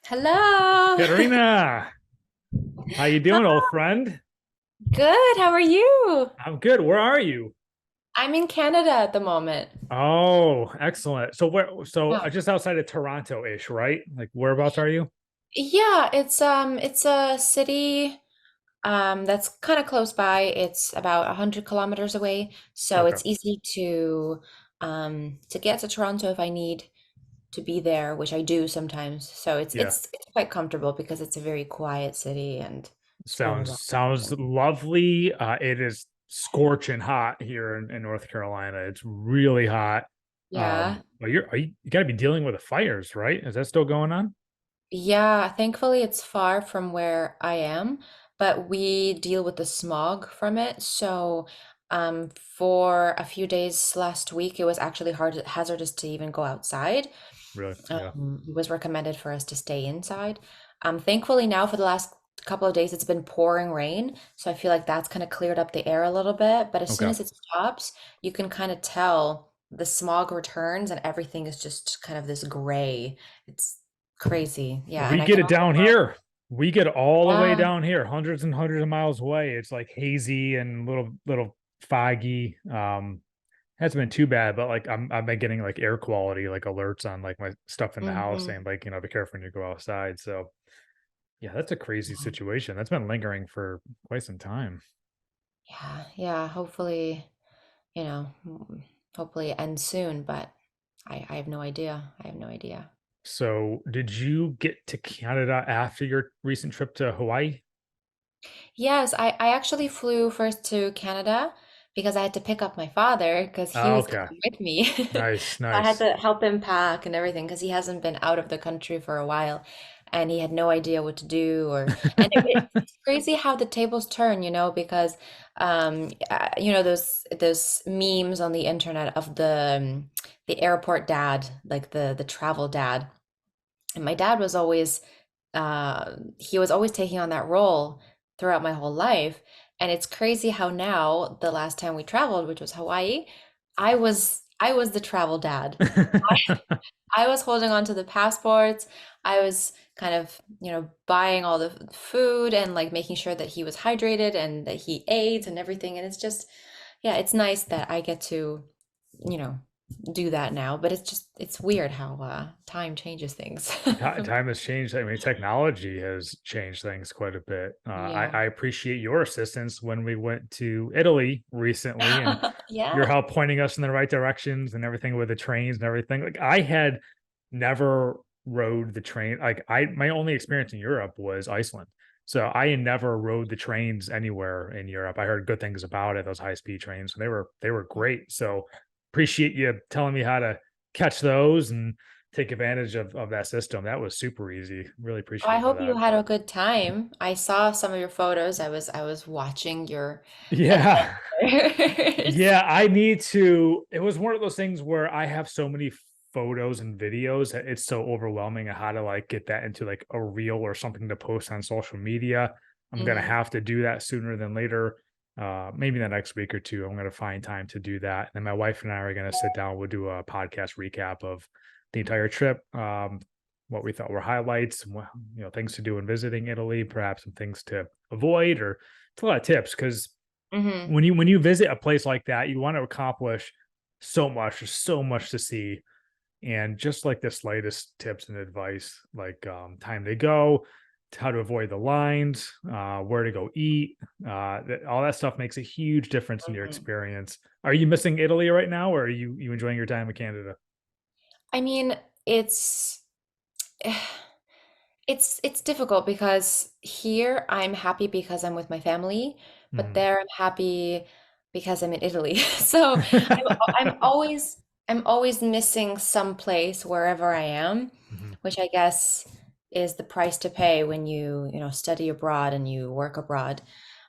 Hello. Katerina, how you Hi, doing, old friend? good. How are you? I'm good. Where are you? I'm in Canada at the moment. Oh, excellent. So where? So Yeah. just outside of Toronto-ish, right? Like whereabouts are you? Yeah, it's a city that's kind of close by. It's about 100 kilometers away, so Okay. it's easy to get to Toronto if I need to be there, which I do sometimes. So it's Yeah. it's it's quite comfortable because it's a very quiet city and it's very Sounds relaxing. lovely. It is scorching hot here in North Carolina. It's really hot. Yeah. But you got to be dealing with the fires, right? Is that still going on? Yeah, thankfully it's far from where I am, but we deal with the smog from it. So, for a few days last week, it was actually hazardous to even go outside. Really? Yeah. It was recommended for us to stay inside. Thankfully now for the last couple of days, it's been pouring rain, so I feel like that's kind of cleared up the air a little bit. But as soon Okay. as it stops, you can kind of tell the smog returns and everything is just kind of this gray. It's crazy. Yeah, We and I get can it also down tell. here. We get all the way Yeah. down here, hundreds and hundreds of miles away. It's like hazy and little foggy. Hasn't been too bad, but like I've been getting like air quality like alerts on like my stuff in the house Hmm. saying like, be careful when you go outside. So yeah, that's a crazy situation. That's been lingering for quite some time. Yeah, yeah. Hopefully, you know, hopefully it ends soon, but I have no idea. I have no idea. So did you get to Canada after your recent trip to Hawaii? Yes, I actually flew first to Canada because I had to pick up my father because he Oh, was okay. coming with me. Nice, So I had nice. to help him pack and everything because he hasn't been out of the country for a while and he had no idea what to do and it's crazy how the tables turn, because those memes on the internet of the airport dad, like the travel dad. And my dad was always he was always taking on that role throughout my whole life. And it's crazy how now, the last time we traveled, which was Hawaii, I was the travel dad. I was holding on to the passports. I was kind of, buying all the food and like making sure that he was hydrated and that he ate and everything. And it's just, yeah, it's nice that I get to, you know, do that now. But it's weird how time changes things. Time has changed. I mean, technology has changed things quite a bit. Yeah. I appreciate your assistance when we went to Italy recently and your Yeah. help pointing us in the right directions and everything with the trains and everything. Like I had never rode the train. Like my only experience in Europe was Iceland. So I had never rode the trains anywhere in Europe. I heard good things about it, those high speed trains. So they were great. So appreciate you telling me how to catch those and take advantage of that system. That was super easy. Really Oh, I appreciative of hope you that. had a good time. I saw some of your photos. I was watching your Yeah. adventures. Yeah, I need to. It was one of those things where I have so many photos and videos that it's so overwhelming how to like get that into like a reel or something to post on social media. I'm gonna Hmm. have to do that sooner than later. Maybe the next week or two, I'm gonna find time to do that. And my wife and I are gonna sit down. We'll do a podcast recap of the entire trip, what we thought were highlights, things to do in visiting Italy, perhaps some things to avoid, or it's a lot of tips because Hmm. when you visit a place like that, you want to accomplish so much. There's so much to see, and just like the slightest tips and advice, like time to go, how to avoid the lines, where to go eat, all that stuff makes a huge difference in your Hmm. experience. Are you missing Italy right now, or are you enjoying your time in Canada? I mean, it's difficult because here I'm happy because I'm with my family, but Mhm. there I'm happy because I'm in Italy. So I'm always missing some place wherever I am, Mhm. which I guess is the price to pay when you study abroad and you work abroad.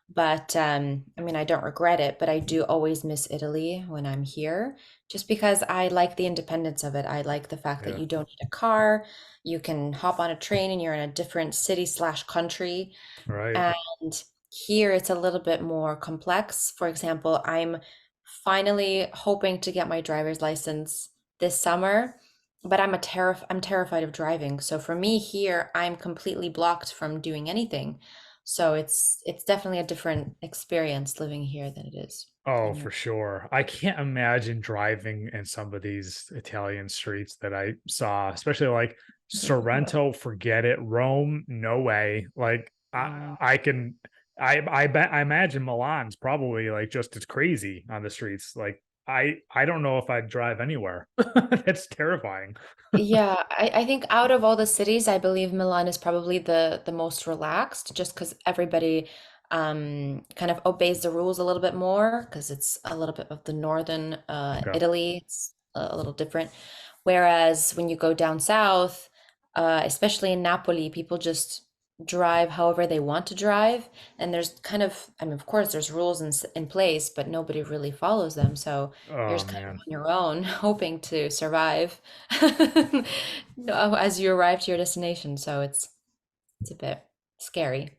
But I mean, I don't regret it, but I do always miss Italy when I'm here, just because I like the independence of it. I like the fact that Yeah. you don't need a car, you can hop on a train and you're in a different city slash country. Right. And here it's a little bit more complex. For example, I'm finally hoping to get my driver's license this summer. but I'm terrified of driving. So for me here, I'm completely blocked from doing anything. So it's definitely a different experience living here than it is Oh, in for Europe. sure. I can't imagine driving in some of these Italian streets that I saw, especially like Sorrento, forget it. Rome, no way. Like Um, I can I bet I imagine Milan's probably like just as crazy on the streets. Like I don't know if I'd drive anywhere. That's terrifying. Yeah, I think out of all the cities, I believe Milan is probably the most relaxed, just because everybody kind of obeys the rules a little bit more, because it's a little bit of the northern Okay. Italy. It's a little different. Whereas when you go down south, especially in Napoli, people just drive however they want to drive, and there's kind of, I mean, of course, there's rules in place, but nobody really follows them. So you're Oh just kind of man. on your own, hoping to survive as you arrive to your destination. So it's a bit scary.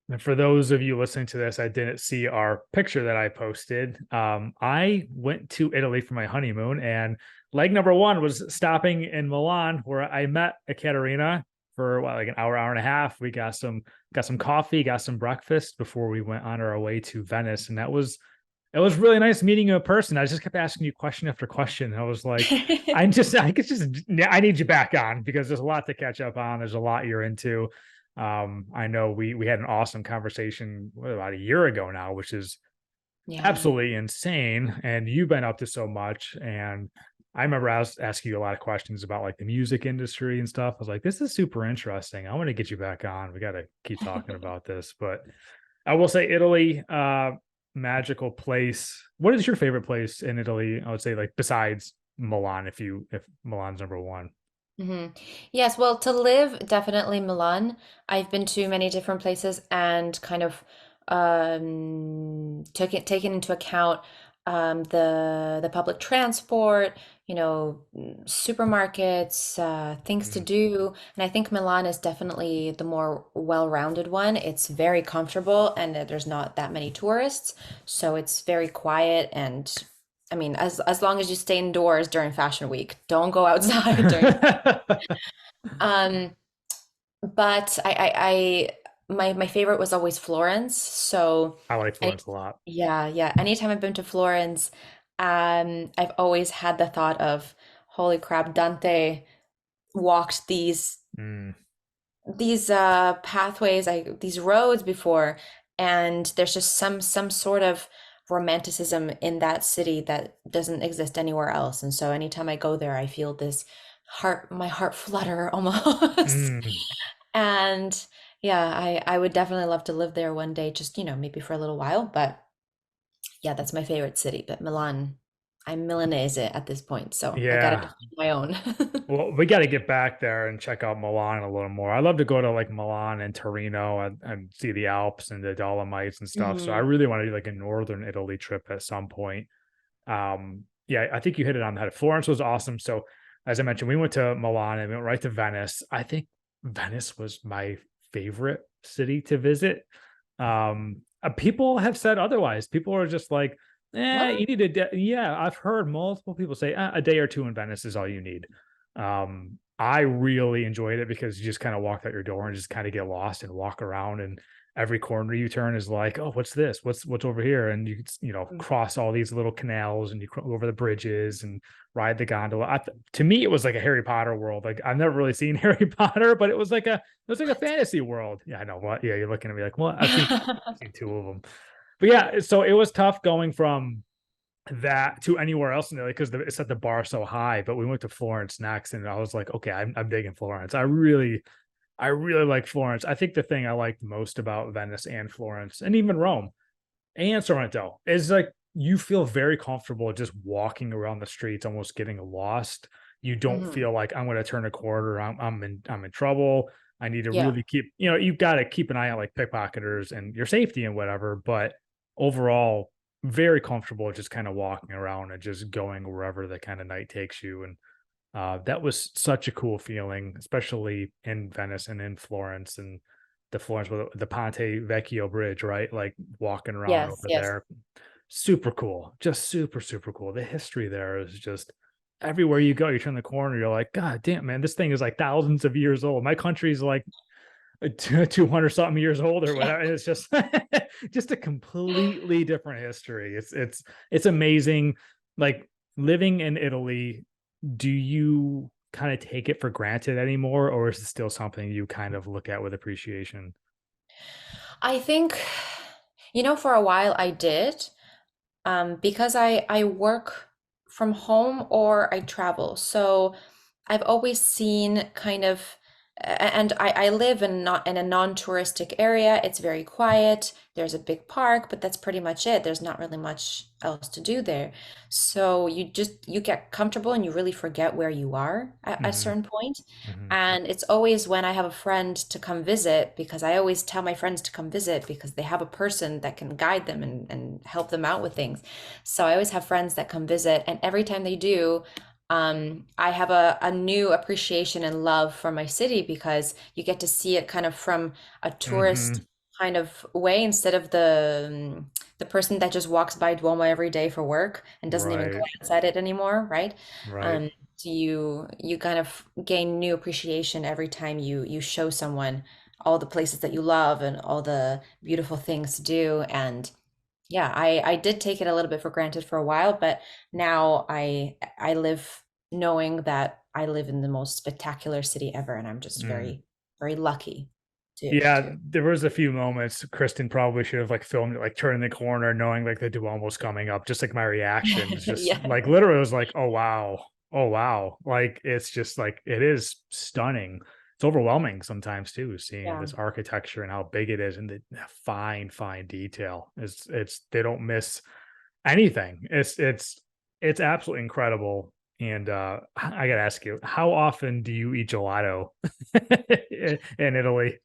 And for those of you listening to this, I didn't see our picture that I posted. I went to Italy for my honeymoon, and leg number one was stopping in Milan, where I met Ekaterina for what, like an hour, hour and a half. We got some coffee, got some breakfast before we went on our way to Venice, and that was it was really nice meeting you in person. I just kept asking you question after question. I was like, I could just, I need you back on because there's a lot to catch up on. There's a lot you're into. I know we had an awesome conversation about a year ago now, which is Yeah. absolutely insane. And you've been up to so much. And I remember asking you a lot of questions about like the music industry and stuff. I was like, this is super interesting. I want to get you back on. We got to keep talking about this. But I will say Italy, magical place. What is your favorite place in Italy? I would say like besides Milan, if Milan's number one. hmm Yes, well, to live, definitely Milan. I've been to many different places and kind of taken into account the public transport, supermarkets, things to Mm. do. And I think Milan is definitely the more well-rounded one. It's very comfortable and there's not that many tourists, so it's very quiet and I mean, as long as you stay indoors during Fashion Week, don't go outside during um, but my favorite was always Florence. So, I like any, Florence a lot. yeah, yeah. Anytime I've been to Florence, I've always had the thought of, holy crap, Dante walked Mm, these pathways, these roads before, and there's just some sort of romanticism in that city that doesn't exist anywhere else. And so anytime I go there, I feel my heart flutter almost. mm. And yeah, I would definitely love to live there one day, just, maybe for a little while. But yeah, that's my favorite city. But Milan, I'm Milanese at this point, so I gotta Yeah. define my own. Well, we got to get back there and check out Milan a little more. I love to go to like Milan and Torino and see the Alps and the Dolomites and stuff. So I hmm really want to do like a northern Italy trip at some point. Yeah, I think you hit it on the head. Florence was awesome. So as I mentioned, we went to Milan and went right to Venice. I think Venice was my favorite city to visit. People have said otherwise. People are just like, What? you need yeah, I've heard multiple people say a day or two in Venice is all you need. I really enjoyed it because you just kind of walk out your door and just kind of get lost and walk around, and every corner you turn is like, oh, what's this? What's over here? And cross all these little canals and you go over the bridges and ride the gondola. To me, it was like a Harry Potter world. Like I've never really seen Harry Potter, but it was like a What? fantasy world. Yeah, I know what. Yeah, you're looking at me like, well, I've seen two of them. But yeah, so it was tough going from that to anywhere else in Italy because it set the bar so high. But we went to Florence next, and I was like, okay, I'm digging Florence. I really like Florence. I think the thing I liked most about Venice and Florence and even Rome and Sorrento is like you feel very comfortable just walking around the streets, almost getting lost. You don't hmm feel like I'm going to turn a corner. I'm in trouble. I need to Yeah. really you've got to keep an eye on like pickpocketers and your safety and whatever. But overall, very comfortable just kind of walking around and just going wherever the kind of night takes you. And that was such a cool feeling, especially in Venice and in Florence and the Florence with the Ponte Vecchio Bridge, right? Like walking around Yes, over yes. there. Super cool. Just super, super cool. The history there is just everywhere you go, you turn the corner, you're like, God damn, man, this thing is like thousands of years old. My country's like 200 something years old or Yeah. whatever. It's just just a completely different history. It's amazing. Like living in Italy, do you kind of take it for granted anymore, or is it still something you kind of look at with appreciation? I think, for a while I did. Because I work from home or I travel. So I've always seen kind of, and I live in not in a non-touristic area. It's very quiet. There's a big park, but that's pretty much it. There's not really much else to do there. So you get comfortable and you really forget where you are at a Hmm. certain point. Hmm. And it's always when I have a friend to come visit, because I always tell my friends to come visit because they have a person that can guide them and help them out with things. So I always have friends that come visit, and every time they do, I have a new appreciation and love for my city because you get to see it kind of from a tourist Hmm. kind of way instead of the person that just walks by Duomo every day for work and doesn't even Right. glance at it anymore, right? Right. So you kind of gain new appreciation every time you show someone all the places that you love and all the beautiful things to do. And yeah, I did take it a little bit for granted for a while, but now I live knowing that I live in the most spectacular city ever, and I'm just Mm. very, very lucky Yeah, to there was a few moments Kristen probably should have like filmed it, like turning the corner, knowing like the Duomo's coming up. Just like my reaction is just yeah, like literally it was like, oh wow, oh wow. Like it's just like it is stunning. It's overwhelming sometimes too, seeing yeah. this architecture and how big it is and the fine detail. It's they don't miss anything. It's absolutely incredible. And I gotta ask you, how often do you eat gelato in Italy?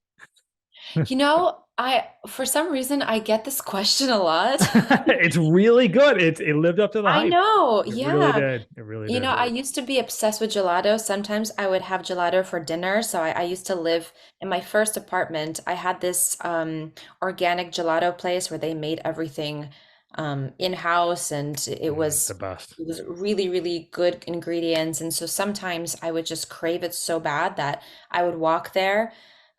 I for some reason I get this question a lot. It's really good. It lived up to the I hype. know, It really yeah. did. It really I did. used to be obsessed with gelato. Sometimes I would have gelato for dinner. So I used to live in my first apartment. I had this organic gelato place where they made everything in-house, and The best. it was really, really good ingredients. And so sometimes I would just crave it so bad that I would walk there.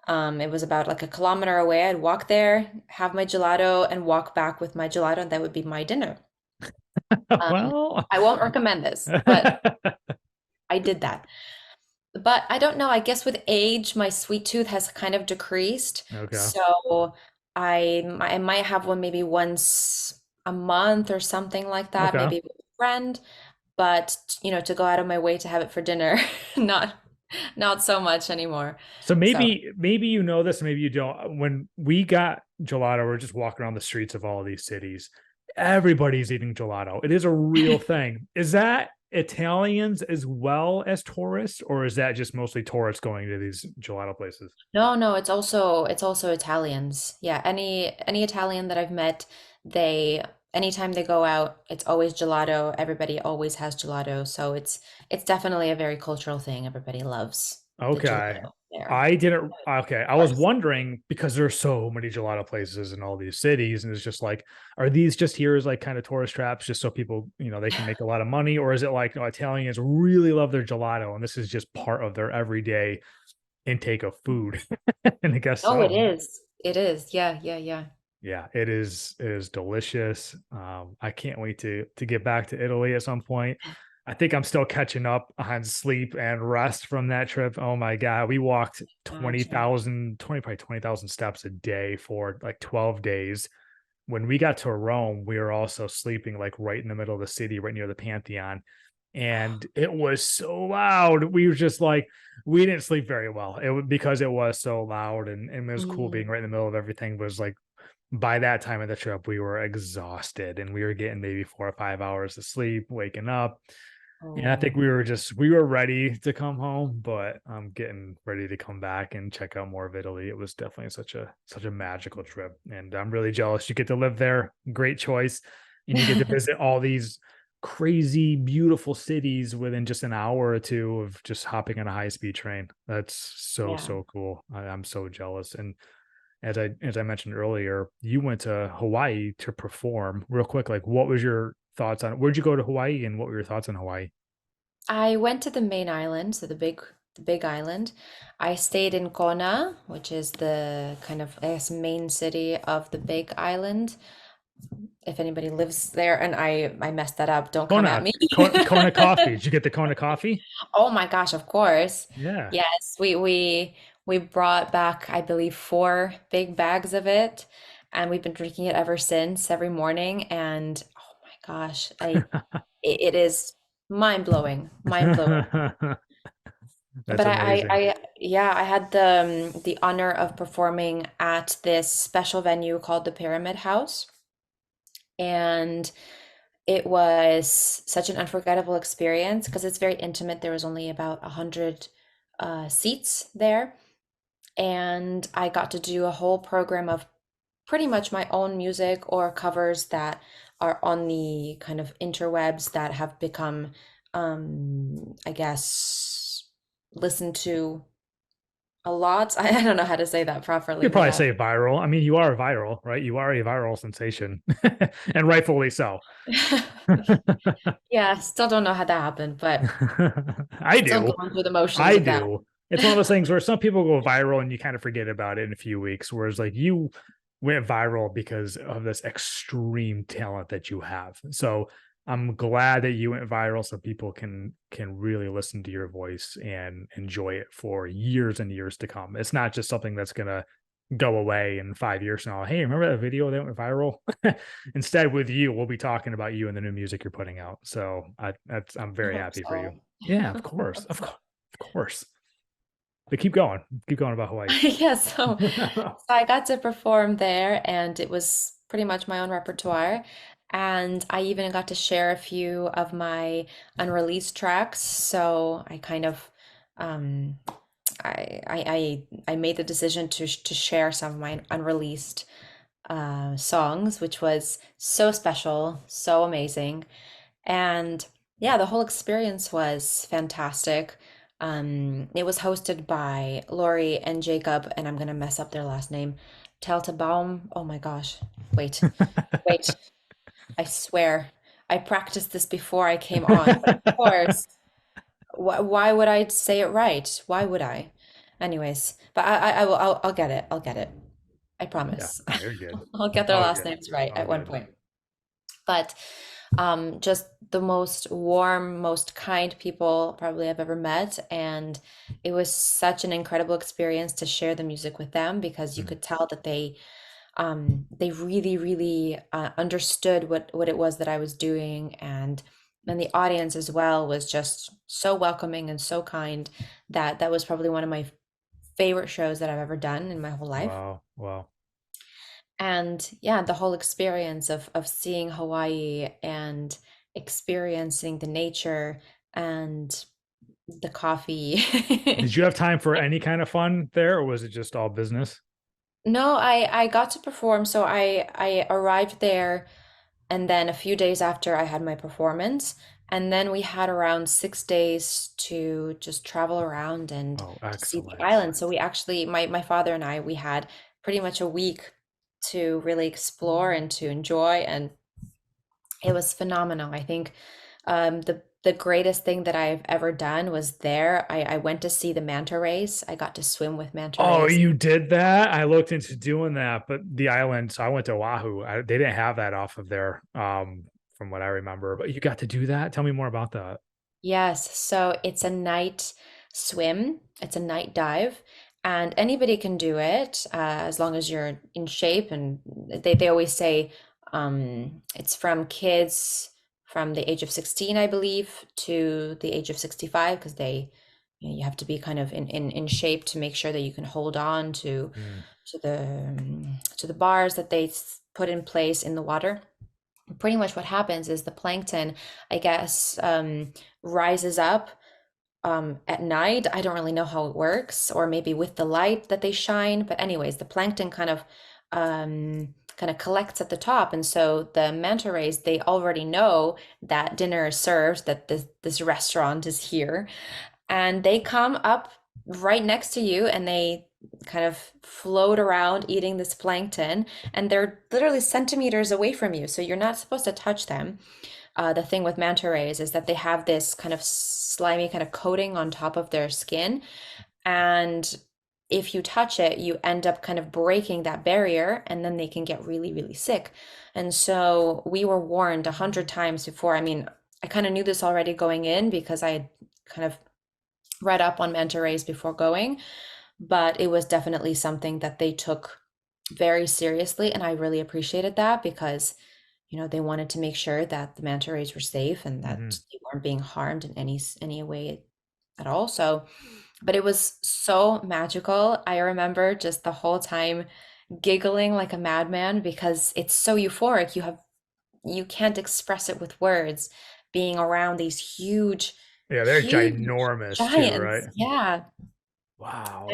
It was about like a kilometer away. I'd walk there, have my gelato, and walk back with my gelato, and that would be my dinner. Um, Well, I won't recommend this, but I did that. But I don't know. I guess with age, my sweet tooth has kind of decreased. okay. So I might have one maybe once a month or something like that, Okay. maybe with a friend. But to go out of my way to have it for dinner, not not so much anymore. So So maybe you know this, maybe you don't. When we got gelato, we're just walking around the streets of all of these cities. Everybody's eating gelato. It is a real thing. Is that Italians as well as tourists, or is that just mostly tourists going to these gelato places? no, no, it's also Italians. Yeah, any Italian that I've met, they anytime they go out, it's always gelato. Everybody always has gelato, so it's definitely a very cultural thing. Everybody loves the Okay. gelato there. I didn't okay. I Of was course. wondering because there's so many gelato places in all these cities, and it's just like, are these just here as like kind of tourist traps, just so people, they can make a lot of money, or is it like no, Italians really love their gelato, and this is just part of their everyday intake of food? And I guess Oh, it so. is. It is. Yeah, yeah, yeah. Yeah, it is. It is delicious. I can't wait to get back to Italy at some point. I think I'm still catching up on sleep and rest from that trip. Oh my God. We walked Imagine. 20,000 steps a day for like 12 days. When we got to Rome, we were also sleeping like right in the middle of the city, right near the Pantheon. And it was so loud. We were just like, we didn't sleep very well. It was because it was so loud and it was cool being Mm. right in the middle of everything. Was like by that time of the trip, we were exhausted and we were getting maybe 4 or 5 hours of sleep, waking up. And I think Oh, we were ready to come home, but I'm getting ready to come back and check out more of Italy. It was definitely such a magical trip. And I'm really jealous. You get to live there. Great choice. And you get to visit all these crazy, beautiful cities within just an hour or two of just hopping on a high-speed train. That's so, yeah. so cool. I'm so jealous. And as I mentioned earlier, you went to Hawaii to perform. Real quick, like what was your thoughts on where'd you go to Hawaii and what were your thoughts on Hawaii? I went to the main island, so the big island. I stayed in Kona, which is the kind of, I guess, main city of the big island. If anybody lives there and I messed that up, don't come at Kona, me. Kona coffee. Did you get the Kona coffee? Oh my gosh, of course. Yeah. Yes, we brought back, I believe, 4 big bags of it, and we've been drinking it ever since, every morning. And oh my gosh, it is mind blowing, mind blowing. That's But amazing. yeah, I had the honor of performing at this special venue called the Pyramid House, and it was such an unforgettable experience because it's very intimate. There was only about 100 seats there, and I got to do a whole program of pretty much my own music or covers that are on the kind of interwebs that have become, I guess, listened to a lot. I don't know how to say that You properly could probably without. say viral. I mean, you are viral, right? You are a viral sensation, and rightfully so. Yeah, still don't know how that happened, but I still do. going through the motions I of that. do. It's one of those things where some people go viral and you kind of forget about it in a few weeks, whereas like you went viral because of this extreme talent that you have. So I'm glad that you went viral so people can really listen to your voice and enjoy it for years and years to come. It's not just something that's gonna go away in 5 years now. Hey, remember that video that went viral? Instead, with you, we'll be talking about you and the new music you're putting out. So I'm I very hope happy for you. so. Yeah, I of course, hope so. of course. But keep going about Hawaii. Yeah, so I got to perform there, and it was pretty much my own repertoire. And I even got to share a few of my unreleased tracks. So I kind of, um, I made the decision to share some of my unreleased songs, which was so special, so amazing. And yeah, the whole experience was fantastic. It was hosted by Lori and Jacob, and I'm gonna mess up their last name. Teltebaum. Oh my gosh. Wait, wait. I swear. I practiced this before I came on, but of course, why would I say it right? Why would I? Anyways, but I will. I'll get it. I'll get it. I Yeah, promise. no, you're good. I'll get their All last good. names right All at one good. point. But just the most warm, most kind people probably I've ever met. And it was such an incredible experience to share the music with them because you Mm. could tell that they really, really understood what it was that I was doing. And the audience as well was just so welcoming and so kind that that was probably one of my favorite shows that I've ever done in my whole life. Wow. Wow. And yeah, the whole experience of seeing Hawaii and experiencing the nature and the coffee. Did you have time for any kind of fun there, or was it just all business? No, I got to perform. So I arrived there, and then a few days after I had my performance, and then we had around 6 days to just travel around and Oh, to see the excellent. island. So we actually, my father and I, we had pretty much a week to really explore and to enjoy, and it was phenomenal. I think the greatest thing that I've ever done was there. I went to see the manta rays. I got to swim with manta Oh, rays. you did that? I looked into doing that, but the island, so I went to Oahu. They didn't have that off of there, from what I remember. But you got to do that? Tell me more about that. Yes, so it's a night swim, it's a night dive, and anybody can do it as long as you're in shape. And they always say it's from kids from the age of 16, I believe, to the age of 65, because you have to be kind of in shape to make sure that you can hold on Mm. to the bars that they put in place in the water. Pretty much what happens is the plankton, I guess, rises up at night. I don't really know how it works, or maybe with the light that they shine. But anyways, the plankton kind of collects at the top, and so the manta rays, they already know that dinner is served, that this restaurant is here, and they come up right next to you, and they kind of float around eating this plankton, and they're literally centimeters away from you, so you're not supposed to touch them. the thing with manta rays is that they have this kind of slimy kind of coating on top of their skin, and if you touch it, you end up kind of breaking that barrier, and then they can get really, really sick. And so we were warned 100 times before. I mean, I kind of knew this already going in because I had kind of read up on manta rays before going, but it was definitely something that they took very seriously. And I really appreciated that because, they wanted to make sure that the manta rays were safe and that Hmm. they weren't being harmed in any way at all. So, but it was so magical. I remember just the whole time giggling like a madman because it's so euphoric. You can't express it with words being around these Yeah, they're huge ginormous too, right? giants. Yeah. Wow.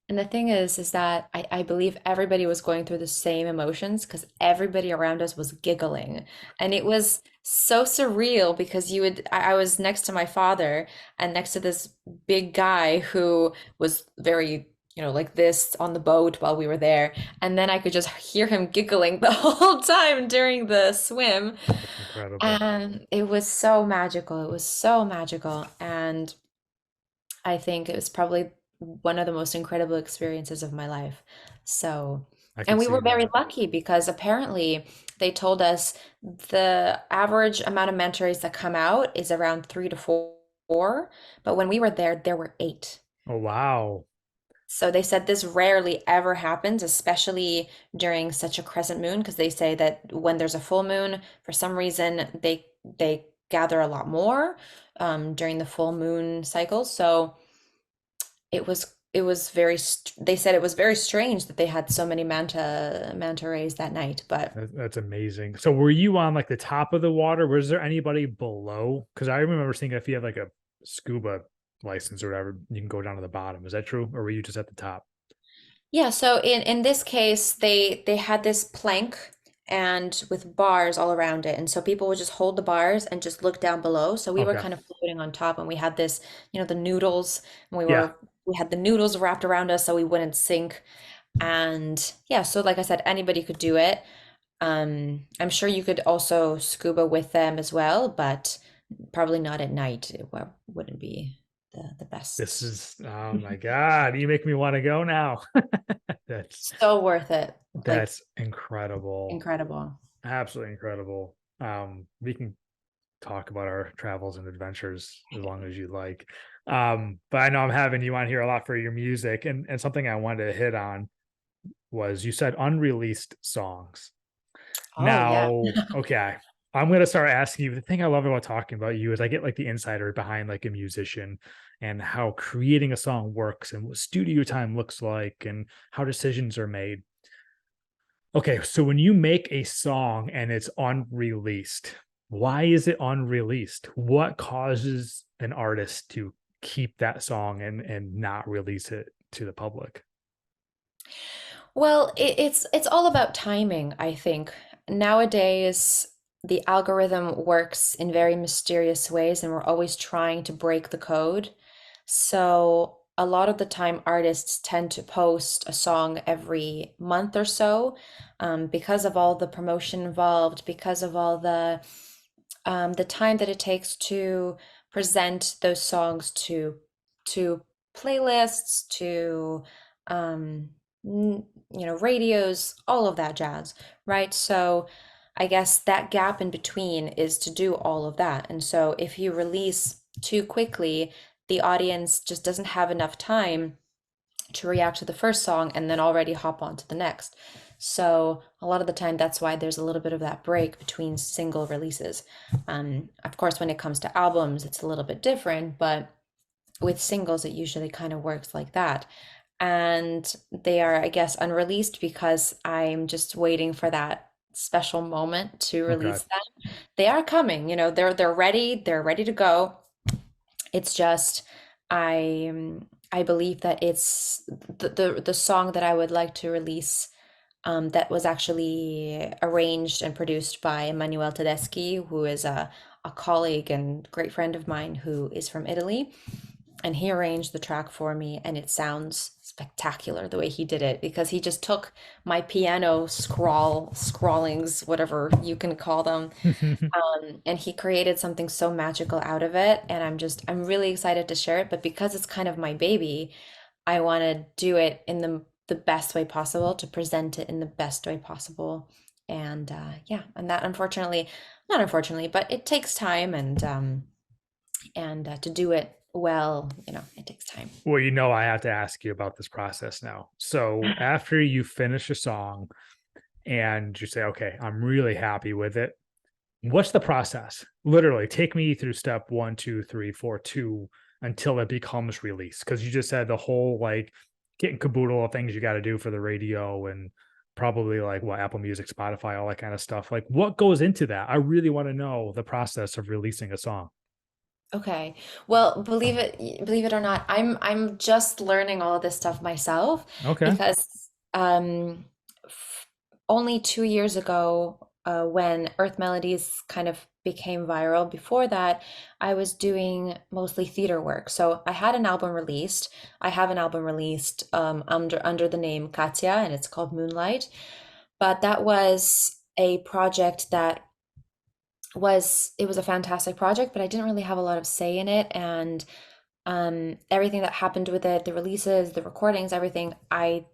And the thing is that I believe everybody was going through the same emotions because everybody around us was giggling. And it was so surreal because I was next to my father and next to this big guy who was very, like this on the boat while we were there. And then I could just hear him giggling the whole time during the swim. That's incredible. And it was so magical. It was so magical. And I think it was probably one of the most incredible experiences of my life. So, I and could we see were very that. lucky because apparently they told us the average amount of manta rays that come out is around 3 to 4, but when we were there were 8. Oh, wow. So they said this rarely ever happens, especially during such a crescent moon, because they say that when there's a full moon, for some reason they gather a lot more during the full moon cycles. So it was they said it was very strange that they had so many manta rays that night, but That's amazing. So were you on like the top of the water? Was there anybody below? Because I remember seeing if you have like a scuba license or whatever, you can go down to the bottom. Is that true? Or were you just at the top? yeah, so in this case they had this plank and with bars all around it. And so people would just hold the bars and just look down below. So we were Okay. kind of floating on top and we had this, the noodles, and Yeah. we had the noodles wrapped around us so we wouldn't sink. And yeah, so like I said, anybody could do it. I'm sure you could also scuba with them as well, but probably not at night. Wouldn't be the This best. is, oh my God, you make me want to go now. That's So worth it. Like that's incredible. incredible. Absolutely incredible. We can talk about our travels and adventures as long as you like. But I know I'm having you on here a lot for your music, and something I wanted to hit on was you said unreleased songs. Oh yeah. Now, okay, I'm gonna start asking you. The thing I love about talking about you is I get like the insider behind like a musician and how creating a song works and what studio time looks like and how decisions are made. Okay, so when you make a song and it's unreleased, why is it unreleased? What causes an artist to keep that song and not release it to the public? Well, it's all about timing, I think. Nowadays, the algorithm works in very mysterious ways, and we're always trying to break the code. So, a lot of the time, artists tend to post a song every month or so, because of all the promotion involved, because of all the time that it takes to present those songs to playlists, to um, radios, all of that jazz, right? So I guess that gap in between is to do all of that. And so if you release too quickly, the audience just doesn't have enough time to react to the first song and then already hop on to the next. So a lot of the time, that's why there's a little bit of that break between single releases. Of course, when it comes to albums, it's a little bit different, but with singles, it usually kind of works like that. And they are, I guess, unreleased because I'm just waiting for that special moment to Okay. release them. They are coming, they're ready to go. It's just I believe that it's the song that I would like to release, that was actually arranged and produced by Emanuele Tedeschi, who is a colleague and great friend of mine who is from Italy. and he arranged the track for me, and it sounds spectacular the way he did it, because he just took my piano scrawlings, whatever you can call them, and he created something so magical out of it. And I'm really excited to share it. But because it's kind of my baby, I want to do it in the best way possible, to present it in the best way possible. And yeah, and that unfortunately, not unfortunately, but it takes time, and to do it well, it takes time. Well, I have to ask you about this process now. So after you finish a song and you say, okay, I'm really happy with it, what's the process? Literally, take me through step one, two, three, four, two until it becomes released. Because you just said the whole like kit and caboodle of things you got to do for the radio and probably like what Apple Music, Spotify, all that kind of stuff. Like, what goes into that? I really want to know the process of releasing a song. Okay. Well, believe it or not, I'm just learning all of this stuff myself, Okay. because only 2 years ago, when Earth Melodies kind of became viral. Before that, I was doing mostly theater work. So I had an album released. I have an album released, under the name Katya, and it's called Moonlight. But that was a project that was a fantastic project, but I didn't really have a lot of say in it. And everything that happened with it, the releases, the recordings, everything, I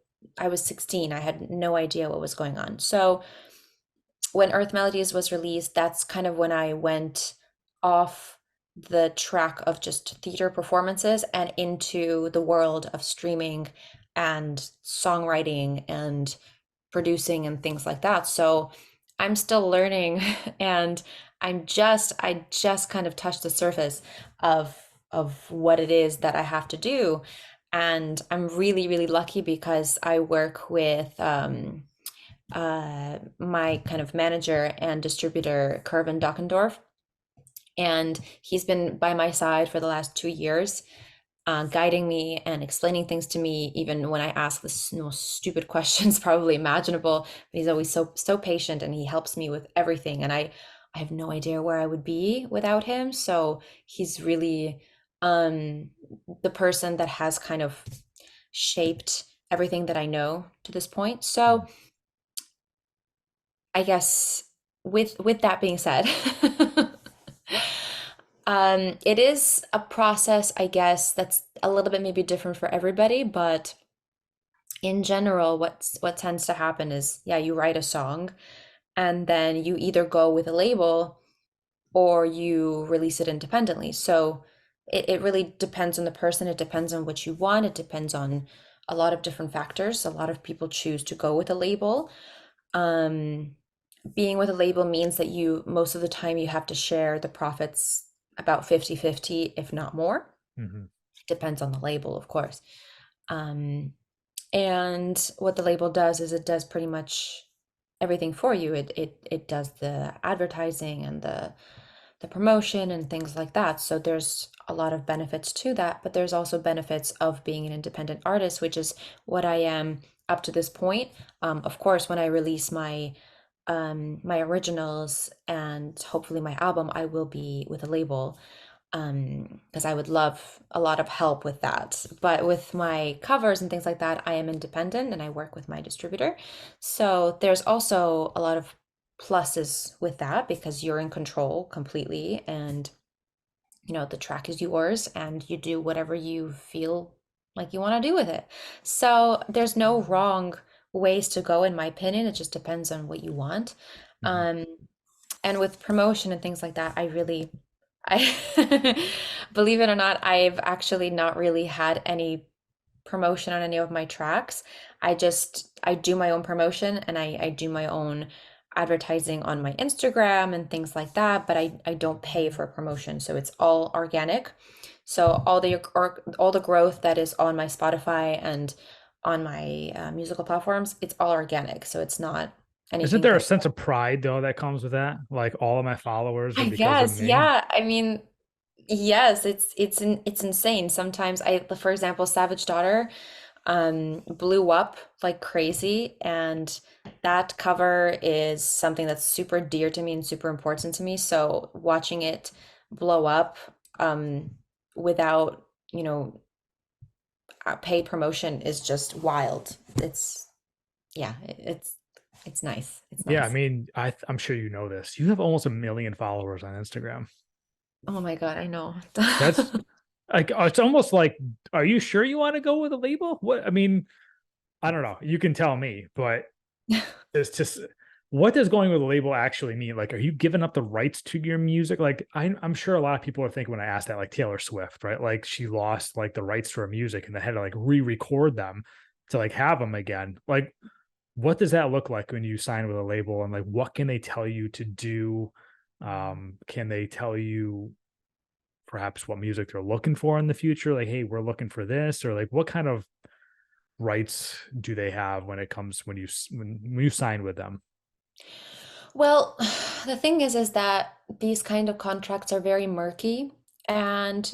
was 16. I had no idea what was going on. So when Earth Melodies was released, that's kind of when I went off the track of just theater performances and into the world of streaming and songwriting and producing and things like that. So I'm still learning, and I just kind of touched the surface of what it is that I have to do. And I'm really, really lucky because I work with my kind of manager and distributor, Kervin Dockendorf, and he's been by my side for the last 2 years, guiding me and explaining things to me, even when I ask the most stupid questions probably imaginable. But he's always so patient, and he helps me with everything. And I have no idea where I would be without him. So he's really um, the person that has kind of shaped everything that I know to this point. So I guess with that being said, it is a process, I guess, that's a little bit maybe different for everybody, but in general, what tends to happen is, yeah, you write a song, and then you either go with a label or you release it independently. So it really depends on the person. It depends on what you want. It depends on a lot of different factors. A lot of people choose to go with a label. Um, Being with a label means that you, most of the time, you have to share the profits about 50-50, if not more. Mhm. Depends on the label, of course. Um, and what the label does is it does pretty much everything for you. It does the advertising and the promotion and things like that. So there's a lot of benefits to that, but there's also benefits of being an independent artist, which is what I am up to this point. Of course, when I release my originals and hopefully my album, I will be with a label, because I would love a lot of help with that. But with my covers and things like that, I am independent and I work with my distributor. So there's also a lot of pluses with that, because you're in control completely, and the track is yours, and you do whatever you feel like you want to do with it. So there's no wrong ways to go, in my opinion. It just depends on what you want. Mhm. Um, and with promotion and things like that, I believe it or not, I've actually not really had any promotion on any of my tracks. I do my own promotion, and I do my own advertising on my Instagram and things like that, but I don't pay for promotion. So it's all organic. So all the growth that is on my Spotify and on my musical platforms, it's all organic. So it's not Isn't anything there a that sense of pride though that comes with that? Like all of my followers are I because of guess, me. yeah. I mean, yes, it's insane. Sometimes for example, Savage Daughter blew up like crazy, and that cover is something that's super dear to me and super important to me. So watching it blow up, um without you know, paid promotion is just wild. It's yeah, it's nice. It's Yeah, I nice. mean, I'm sure you know this. You have almost 1 million followers on Instagram. Oh my God, I know. That's like it's almost like, are you sure you want to go with a label? What I mean, I don't know. You can tell me, but it's just what does going with a label actually mean? Like, are you giving up the rights to your music? Like, I'm sure a lot of people are thinking when I asked that, like Taylor Swift, right? Like, she lost like the rights to her music and they had to like re-record them to like have them again. Like, what does that look like when you sign with a label? And like, what can they tell you to do? Can they tell you perhaps what music they're looking for in the future? Like, hey, we're looking for this, or like, what kind of rights do they have when it comes when you sign with them? Well, the thing is that these kind of contracts are very murky, and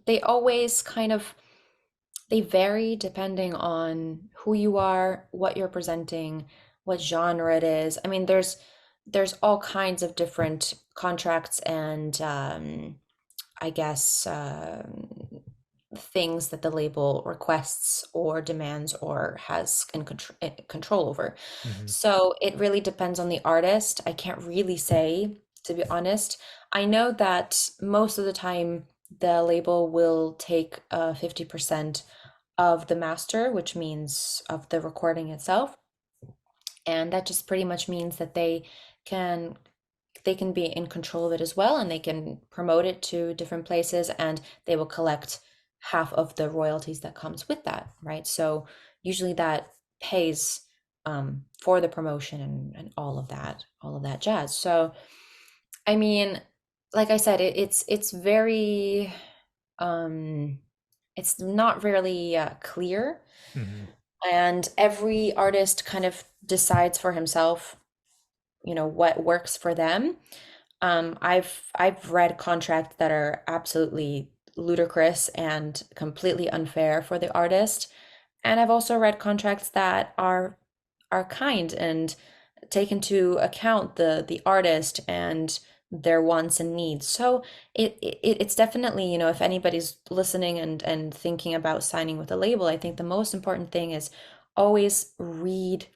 they always kind of they vary depending on who you are, what you're presenting, what genre it is. I mean, there's all kinds of different contracts and I guess things that the label requests or demands or has control over. Mhm. So it really depends on the artist. I can't really say, to be honest. I know that most of the time the label will take 50% of the master, which means of the recording itself. And that just pretty much means that can they can be in control of it as well, and they can promote it to different places, and they will collect half of the royalties that comes with that, right? So usually that pays for the promotion and all of that jazz. So I mean, like I said, it's very um, it's not really clear, Mhm. and every artist kind of decides for himself, what works for them. I've read contracts that are absolutely ludicrous and completely unfair for the artist, and I've also read contracts that are kind and take into account the artist and their wants and needs. So it's definitely, if anybody's listening and thinking about signing with a label, I think the most important thing is always read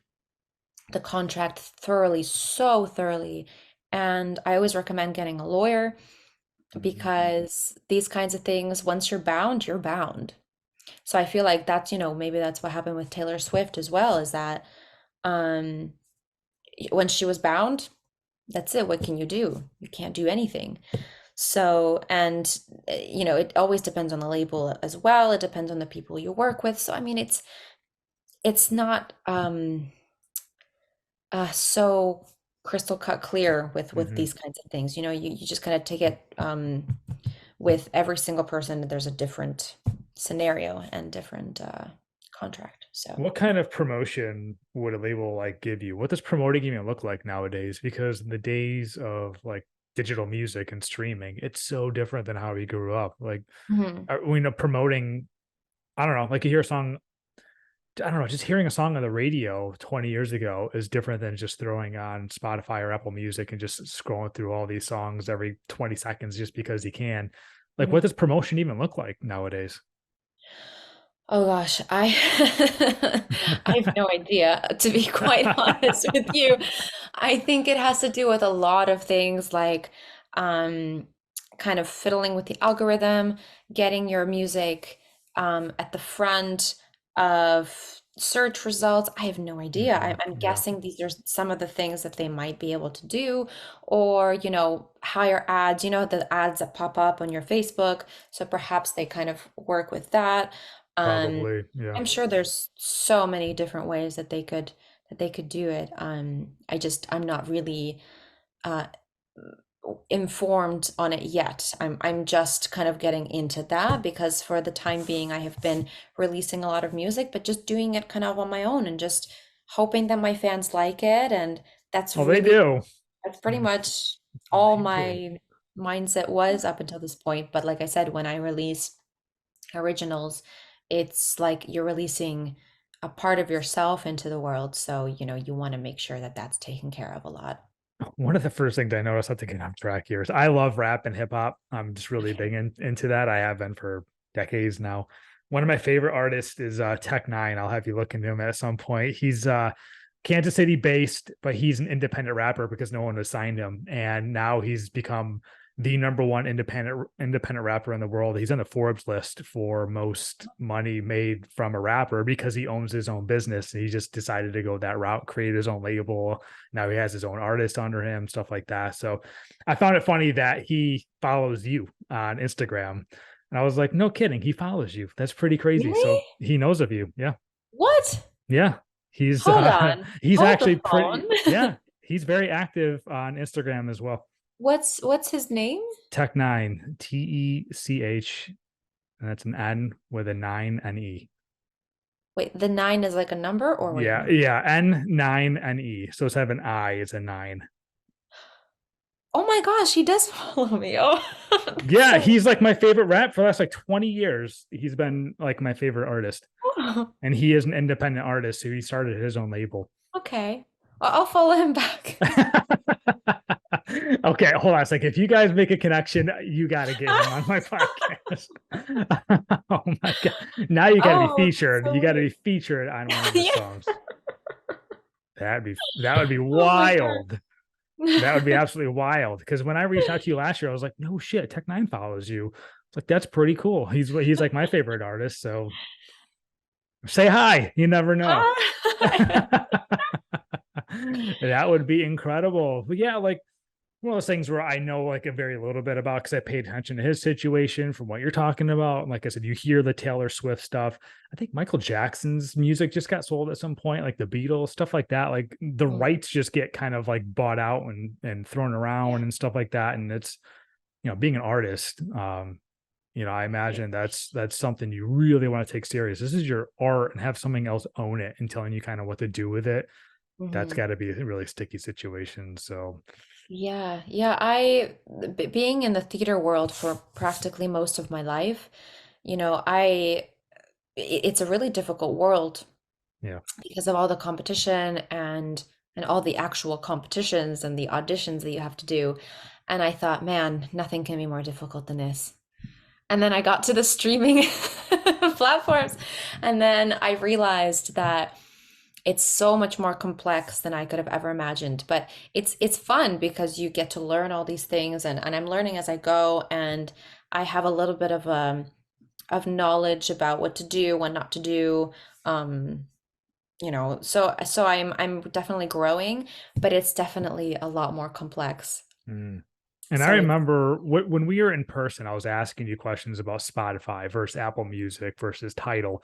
the contract thoroughly, so thoroughly. And I always recommend getting a lawyer Mhm. because these kinds of things, once you're bound, you're bound. So I feel like that's, maybe that's what happened with Taylor Swift as well, is that um when she was bound, that's it. What can you do? You can't do anything. So, and it always depends on the label as well. It depends on the people you work with. So, I mean, it's not so crystal cut clear with Mhm. these kinds of things. You just kind of take it with every single person. There's a different scenario and different contract. So. What kind of promotion would a label like give you? What does promoting even look like nowadays? Because in the days of like digital music and streaming, it's so different than how we grew up. Like, Mhm. we know promoting, I don't know, like you hear a song, I don't know, just hearing a song on the radio 20 years ago is different than just throwing on Spotify or Apple Music and just scrolling through all these songs every 20 seconds just because you can. Like, what Mhm. does promotion even look like nowadays? Oh gosh, I have no idea, to be quite honest with you. I think it has to do with a lot of things like um, kind of fiddling with the algorithm, getting your music at the front of search results. I have no idea. Mhm. I'm Yeah, guessing these are some of the things that they might be able to do, or, higher ads, the ads that pop up on your Facebook. So perhaps they kind of work with that. Um, probably. Yeah. I'm sure there's so many different ways that they could do it. I'm not really uh informed on it yet. I'm just kind of getting into that because for the time being I have been releasing a lot of music, but just doing it kind of on my own and just hoping that my fans like it. And that's Oh, they really do. that's pretty Mm, much all they do. my mindset was up until this point. But like I said, when I release originals, it's like you're releasing a part of yourself into the world. So, you want to make sure that that's taken care of a lot. One of the first things I noticed, not to get off track here, is I love rap and hip hop. I'm just really big into that. I have been for decades now. One of my favorite artists is Tech Nine. I'll have you look into him at some point. He's Kansas City based, but he's an independent rapper because no one has signed him, and now he's become the number one independent rapper in the world. He's on the Forbes list for most money made from a rapper because he owns his own business. He just decided to go that route, create his own label. Now he has his own artist under him, stuff like that. So I found it funny that he follows you on Instagram. And I was like, no kidding, he follows you. That's pretty crazy. Really? So he knows of you. Yeah. What? Yeah. He's Hold on. he's Hold the actually pretty, phone. yeah, he's very active on Instagram as well. What's his name? Tech Nine, Tech, and that's an N with a nine N E. Wait, the nine is like a number or wait. Yeah, yeah, N9 NE. So instead of an I, it's a nine. Oh my gosh, he does follow me. Oh, that's Yeah, so he's like my favorite rap for the last like 20 years. He's been like my favorite artist. cool. And he is an independent artist, so he started his own label. Okay. I'll follow him back. Okay, hold on a second. If you guys make a connection, you got to get him on my podcast. Oh my god! Now you got to be Oh, featured. so You got to be weird. featured on one of his Yeah. songs. That would be Oh my God. wild. That would be absolutely wild. Because when I reached out to you last year, I was like, no shit, Tech Nine follows you. It's like that's pretty cool. He's like my favorite artist. So say hi. You never know. Ah. That would be incredible. But yeah, like one of those things where I know like a very little bit about because I paid attention to his situation from what you're talking about. And like I said, you hear the Taylor Swift stuff. I think Michael Jackson's music just got sold at some point, like the Beatles, stuff like that. Like the Mhm. rights just get kind of like bought out and thrown Yeah. around and stuff like that. And it's being an artist, I Yeah. imagine that's something you really want to take serious. This is your art and have something else own it and telling you kind of what to do with it. That's Mhm. got to be a really sticky situation. So Yeah, yeah. Being in the theater world for practically most of my life, it's a really difficult world yeah. because of all the competition and all the actual competitions and the auditions that you have to do. And I thought, man, nothing can be more difficult than this. And then I got to the streaming platforms, and then I realized that it's so much more complex than I could have ever imagined. But it's fun because you get to learn all these things, and I'm learning as I go, and I have a little bit of knowledge about what to do, what not to do. Um, so I'm definitely growing, but it's definitely a lot more complex. Mm. And I So it's remember when we were in person, I was asking you questions about Spotify versus Apple Music versus Tidal.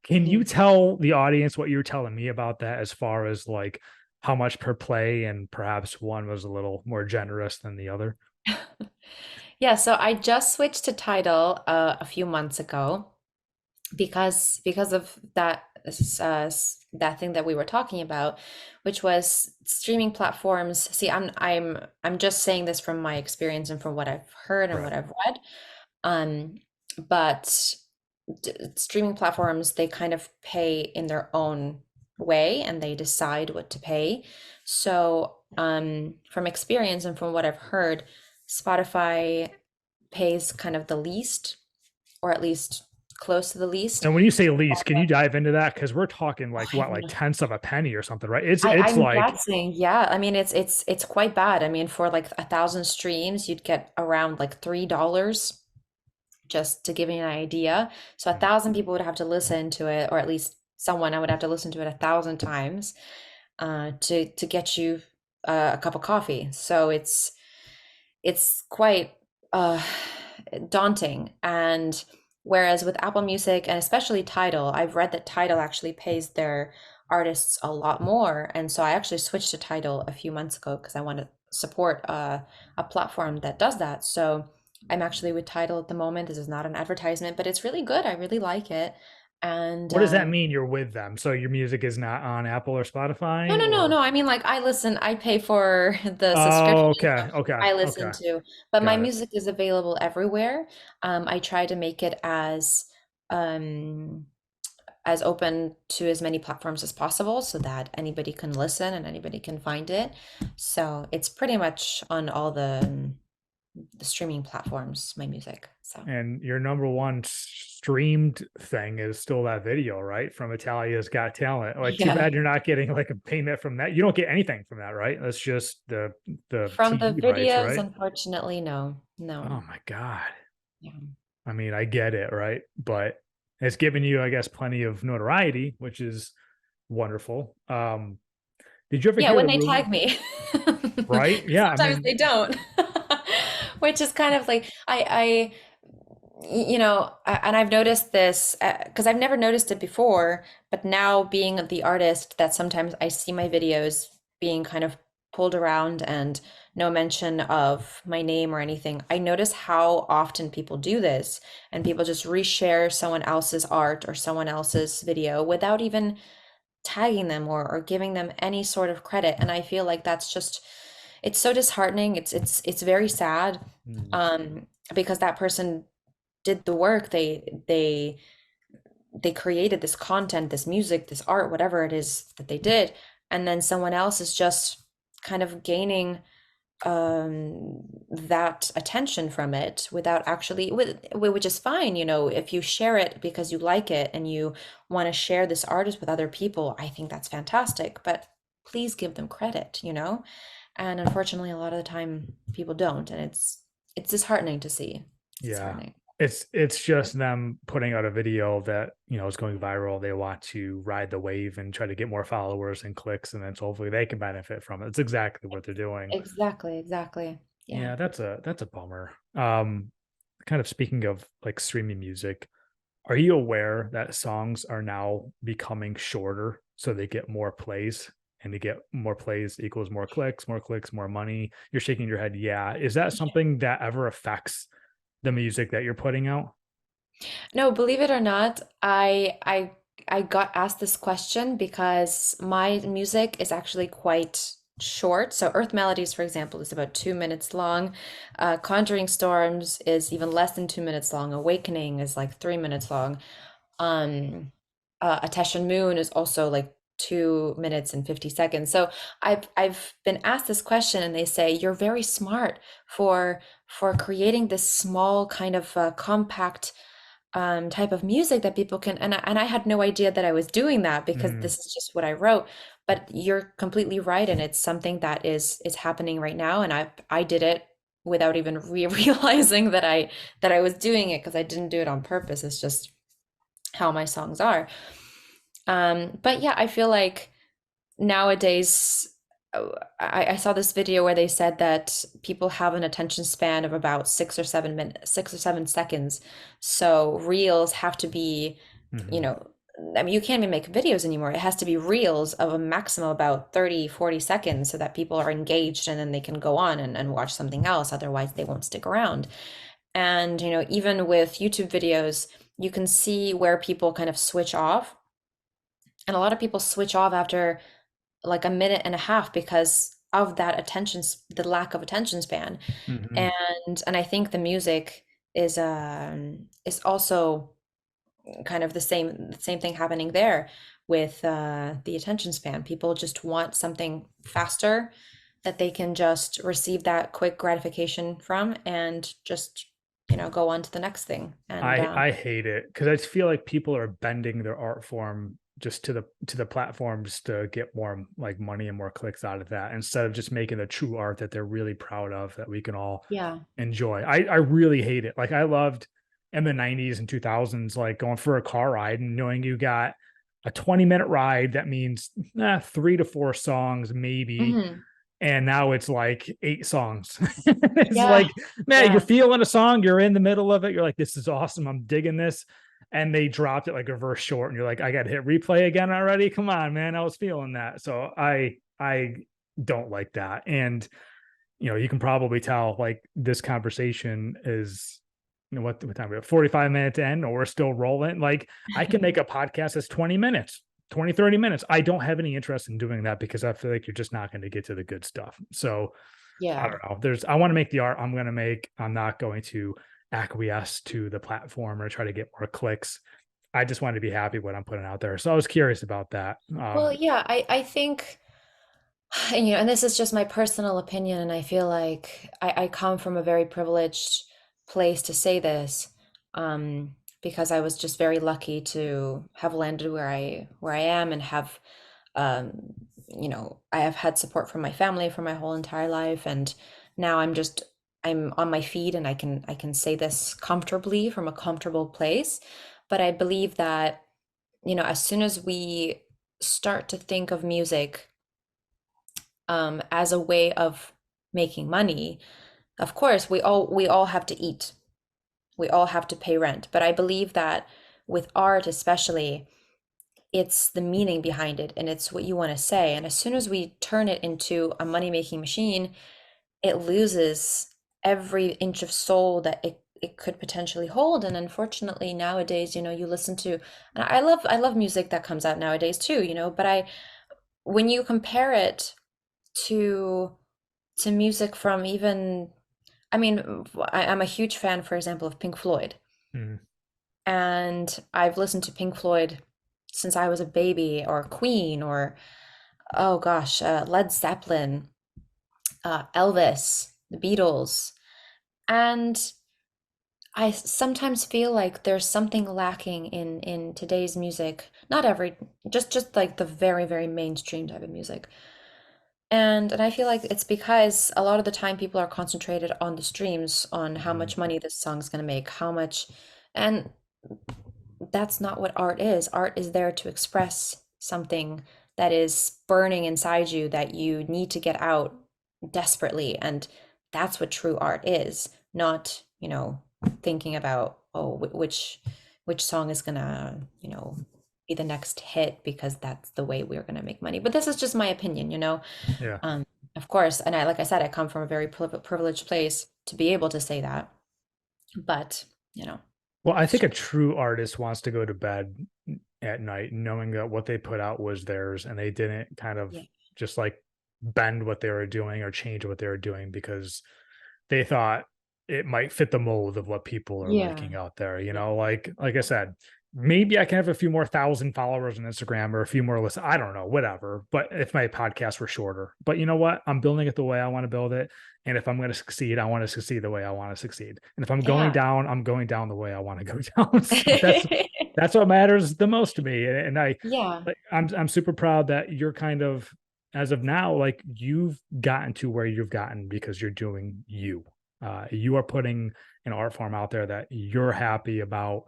Can you mhm. tell the audience what you were telling me about that as far as like how much per play and perhaps one was a little more generous than the other? Yeah, so I just switched to Tidal a few months ago because of that thing that we were talking about, which was streaming platforms. See, I'm just saying this from my experience and from what I've heard and what Right. I've read. Um, but streaming platforms, they kind of pay in their own way and they decide what to pay. So, from experience and from what I've heard, Spotify pays kind of the least, or at least close to the least. And when you say least, can you dive into that? Because we're talking Oh, like I have what, like no, tenths of a penny or something, right? It's I'm like, guessing, yeah. I mean, it's quite bad. I mean, for like 1,000 streams, you'd get around like $3, just to give you an idea. So a mm, thousand people would have to listen to it, or at least someone I would have to listen to it 1,000 times to get you a cup of coffee. So it's quite uh, daunting. And whereas with Apple Music and especially Tidal, I've read that Tidal actually pays their artists a lot more. And so I actually switched to Tidal a few months ago because I want to support a platform that does that. So I'm actually with Tidal at the moment. This is not an advertisement, but it's really good. I really like it. And what does that mean you're with them? So your music is not on Apple or no, Spotify no, no, or? no. I mean, like I pay for the subscription, Oh, so okay. Okay. I listen Okay. to, but my Got it. music is available everywhere. I try to make it um as open to as many platforms as possible so that anybody can listen and anybody can find it. So it's pretty much on all the the streaming platforms, my music. So And your number one streamed thing is still that video, right? From Italia's Got Talent. Like, too yeah. bad you're not getting like a payment from that. You don't get anything from that, right? That's just the From the TV rights, videos, right? unfortunately, no. Oh No. my God. Yeah. I mean, I get it, right? But it's given you, I guess, plenty of notoriety, which is wonderful. Did you ever Yeah, hear when the they rumor? tag me. Right? Yeah. I Sometimes mean, they don't. Which is kind of like and I've noticed this because I've never noticed it before, but now being the artist that sometimes I see my videos being kind of pulled around and no mention of my name or anything. I notice how often people do this and people just reshare someone else's art or someone else's video without even tagging them or giving them any sort of credit. And I feel like that's just it's so disheartening. It's very sad hmm, um because that person did the work. They created this content, this music, this art, whatever it is that they did, and then someone else is just kind of gaining that attention from it without actually which is fine, if you share it because you like it and you want to share this artist with other people. I think that's fantastic, but please give them credit. And unfortunately a lot of the time people don't, and it's disheartening to see. It's yeah. disheartening. It's just them putting out a video that, is going viral. They want to ride the wave and try to get more followers and clicks, and then so hopefully they can benefit from it. It's exactly what they're doing. Exactly. Yeah. Yeah, that's a bummer. Kind of speaking of like streaming music, are you aware that songs are now becoming shorter so they get more plays? And to get more plays equals more clicks, more money. You're shaking your head. Yeah. Is that something that ever affects the music that you're putting out? No, believe it or not, I got asked this question because my music is actually quite short. So Earth Melodies, for example, is about 2 minutes long. Conjuring Storms is even less than 2 minutes long. Awakening is like 3 minutes long. Um, Attention Moon is also like 2 minutes and 50 seconds. So I've been asked this question, and they say you're very smart for creating this small kind of compact type of music that people can. And I had no idea that I was doing that because Mm, this is just what I wrote. But you're completely right, and it's something that is happening right now. And I did it without even realizing that I was doing it, because I didn't do it on purpose. It's just how my songs are. But yeah, I feel like nowadays, I saw this video where they said that people have an attention span of about 6 or 7 minutes, 6 or 7 seconds. So reels have to be, you mhm. know, I mean, you can't even make videos anymore. It has to be reels of a maximum about 30, 40 seconds so that people are engaged and then they can go on and watch something else. Otherwise, they won't stick around. And, even with YouTube videos, you can see where people kind of switch off. And a lot of people switch off after like a minute and a half because of that the lack of attention span. Mhm. And I think the music is also kind of the same thing happening there with the attention span. People just want something faster that they can just receive that quick gratification from and just go on to the next thing. And I hate it because I just feel like people are bending their art form just to the platforms to get more like money and more clicks out of that instead of just making the true art that they're really proud of that we can all yeah. enjoy. I really hate it. Like I loved in the 90s and 2000s, like going for a car ride and knowing you got a 20-minute ride that means 3 to 4 songs maybe, Hmm. and now it's like 8 songs. It's Yeah. like, man, you're Yeah. feeling a song, you're in the middle of it, you're like, this is awesome, I'm digging this. And they dropped it like a verse short, and you're like, I got to hit replay again already. Come on, man, I was feeling that. So I don't like that. And you can probably tell like this conversation is, what time we have, 45 minutes in, or we're still rolling. Like I can make a podcast that's 20 minutes, 20, 30 minutes. I don't have any interest in doing that because I feel like you're just not going to get to the good stuff. So I Yeah. don't know. I want to make the art I'm going to make. I'm not going to acquiesce to the platform or try to get more clicks. I just want to be happy what I'm putting out there. So I was curious about that. Well, yeah, I think. And, and this is just my personal opinion, and I feel like I come from a very privileged place to say this, because I was just very lucky to have landed where I am and have, um, I have had support from my family for my whole entire life, and now I'm on my feet, and I can say this comfortably from a comfortable place. But I believe that, as soon as we start to think of music as a way of making money, of course we all have to eat, we all have to pay rent. But I believe that with art especially, it's the meaning behind it and it's what you want to say. And as soon as we turn it into a money making machine, it loses every inch of soul that it could potentially hold. And unfortunately nowadays, you listen to, and I love music that comes out nowadays too, but when you compare it to music from even, I mean, I'm a huge fan, for example, of Pink Floyd. Mm. And I've listened to Pink Floyd since I was a baby, or Queen, or, oh gosh, Led Zeppelin, Elvis, the Beatles. And I sometimes feel like there's something lacking in today's music. Not every, just like the very, very mainstream type of music. And I feel like it's because a lot of the time people are concentrated on the streams, on how Mm. much money this song's gonna make, how much, and that's not what art is. Art is there to express something that is burning inside you that you need to get out desperately. And that's what true art is, not, thinking about, oh, which song is gonna, be the next hit because that's the way we're gonna make money. But this is just my opinion. Yeah. Um, of course, and like I said, I come from a very privileged place to be able to say that. But, Well, I it's think a just, true artist wants to go to bed at night knowing that what they put out was theirs and they didn't kind of yeah. just like bend what they were doing or change what they were doing because they thought it might fit the mold of what people are Yeah. liking out there. Yeah. Like I said, maybe I can have a few more thousand followers on Instagram or a few more lists. I don't know, whatever. But if my podcasts were shorter, but you know what? I'm building it the way I want to build it. And if I'm going to succeed, I want to succeed the way I want to succeed. And if I'm going Yeah. down, I'm going down the way I want to go down. So that's what matters the most to me. And Yeah. I'm super proud that you're kind of, as of now, like you've gotten to where you've gotten because you're doing you. You are putting an art form out there that you're happy about,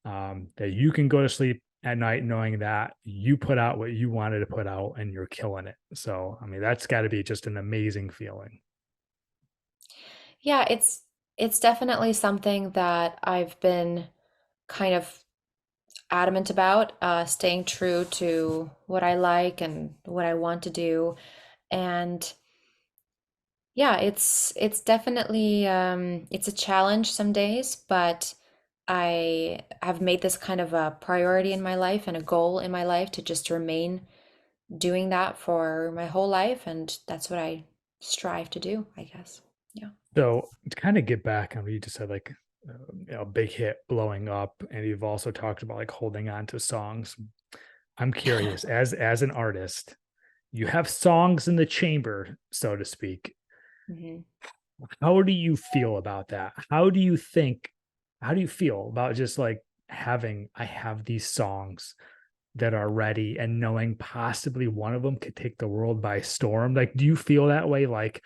that you can go to sleep at night knowing that you put out what you wanted to put out and you're killing it. So, I mean, that's got to be just an amazing feeling. Yeah, it's definitely something that I've been kind of adamant about, staying true to what I like and what I want to do. And yeah, it's definitely, it's a challenge some days, but I have made this kind of a priority in my life and a goal in my life to just remain doing that for my whole life, and that's what I strive to do, I guess. Yeah. So, to kind of get back on what you just said, like, big hit blowing up, and you've also talked about like holding on to songs. I'm curious, as an artist, you have songs in the chamber, so to speak. Mhm. How do you feel about that? How do you feel about just like having, I have these songs that are ready and knowing possibly one of them could take the world by storm? Like, do you feel that way? Like,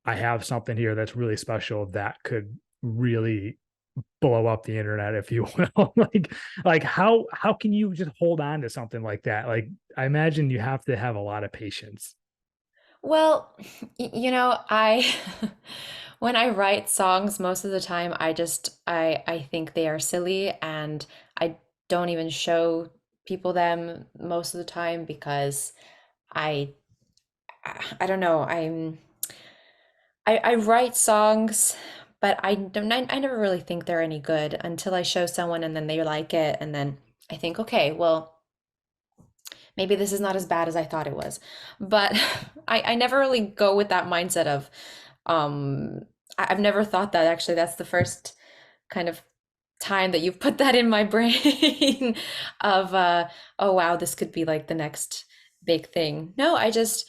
I have something here that's really special that could really blow up the internet, if you will. like how can you just hold on to something like that? Like, I imagine you have to have a lot of patience. Well, I when I write songs, most of the time I think they are silly, and I don't even show people them most of the time because I I don't know. I write songs, but I never really think they're any good until I show someone and then they like it, and then I think, okay, well, maybe this is not as bad as I thought it was. But I never really go with that mindset of, um, I've never thought that, actually. That's the first kind of time that you've put that in my brain of, oh wow, this could be like the next big thing. No, I just,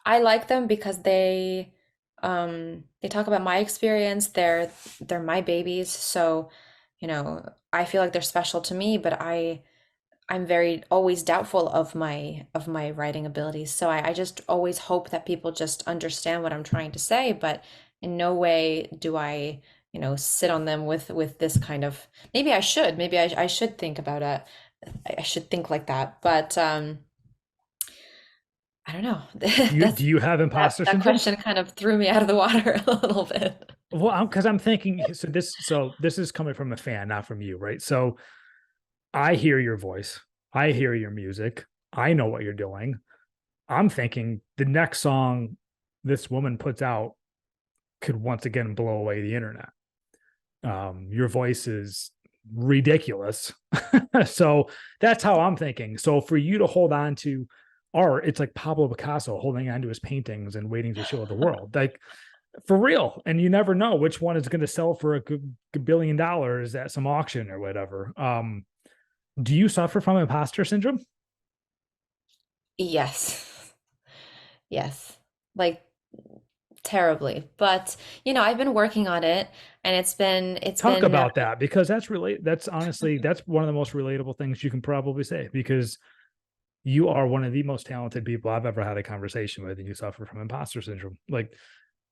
I like them because they talk about my experience. They're my babies, so I feel like they're special to me, but I'm very always doubtful of my writing abilities. So I just always hope that people just understand what I'm trying to say, but in no way do I, sit on them with this kind of, maybe I should, maybe I should think about it. I should think like that. But I don't know. Do That's you have imposter that syndrome? question kind of threw me out of the water a little bit. Well, because I'm thinking, so this is coming from a fan, not from you, right? So I hear your voice, I hear your music, I know what you're doing. I'm thinking the next song this woman puts out could once again blow away the internet. Your voice is ridiculous. So that's how I'm thinking. So for you to hold on to art, it's like Pablo Picasso holding on to his paintings and waiting to show the world. Like for real. And you never know which one is going to sell for $1 billion at some auction or whatever. Do you suffer from imposter syndrome? Yes. Yes. Like terribly. But, I've been working on it, and it's Talk been about that, because that's honestly, that's one of the most relatable things you can probably say, because you are one of the most talented people I've ever had a conversation with, and you suffer from imposter syndrome. Like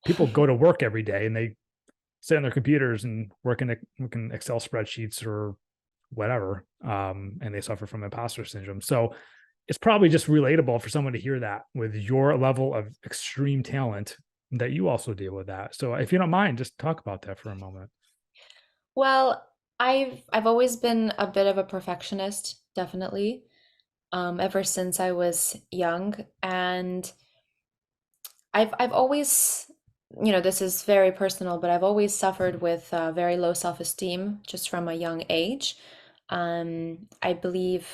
people go to work every day and they sit on their computers and work in Excel spreadsheets or whatever, and they suffer from imposter syndrome. So it's probably just relatable for someone to hear that with your level of extreme talent, that you also deal with that. So if you don't mind, just talk about that for a moment. well, I've always been a bit of a perfectionist, definitely. Ever since I was young, and I've always, this is very personal, but I've always suffered with very low self-esteem just from a young age. I believe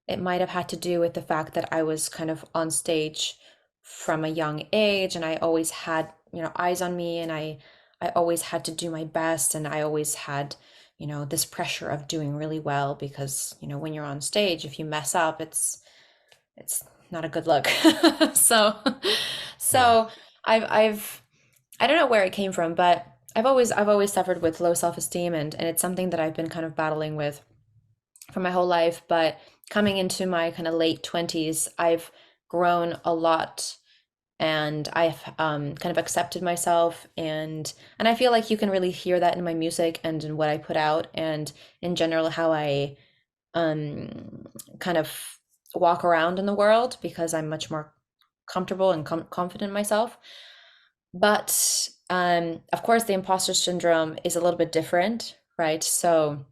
it might have had to do with the fact that I was kind of on stage from a young age, and I always had, eyes on me, and I always had to do my best, and I always had, this pressure of doing really well because, when you're on stage, if you mess up, it's not a good look. So Yeah. so I've I don't know where it came from, but I've always suffered with low self-esteem, and it's something that I've been kind of battling with for my whole life. But coming into my kind of late 20s, I've grown a lot, and I've kind of accepted myself, and I feel like you can really hear that in my music and in what I put out, and in general how I kind of walk around in the world, because I'm much more comfortable and confident in myself. But of course, the imposter syndrome is a little bit different, right? So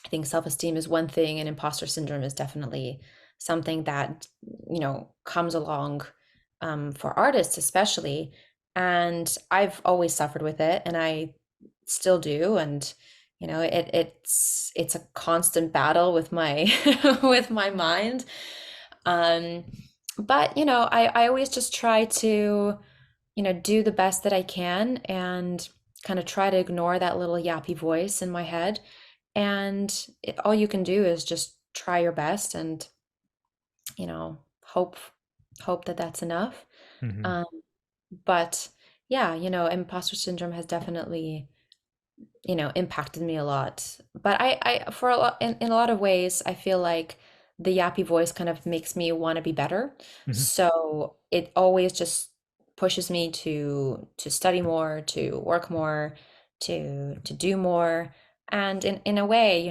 I think self-esteem is one thing, and imposter syndrome is definitely something that, comes along for artists, especially. And I've always suffered with it, and I still do. And, it's a constant battle with my with my mind. Um, but, I always just try to, do the best that I can, and kind of try to ignore that little yappy voice in my head. And all you can do is just try your best, and, hope that that's enough. Mm-hmm. Um, but yeah, imposter syndrome has definitely, impacted me a lot. But I for a lot, in a lot of ways, I feel like the yappy voice kind of makes me want to be better. Mm-hmm. So it always just pushes me to study more, to work more, to do more. And in a way,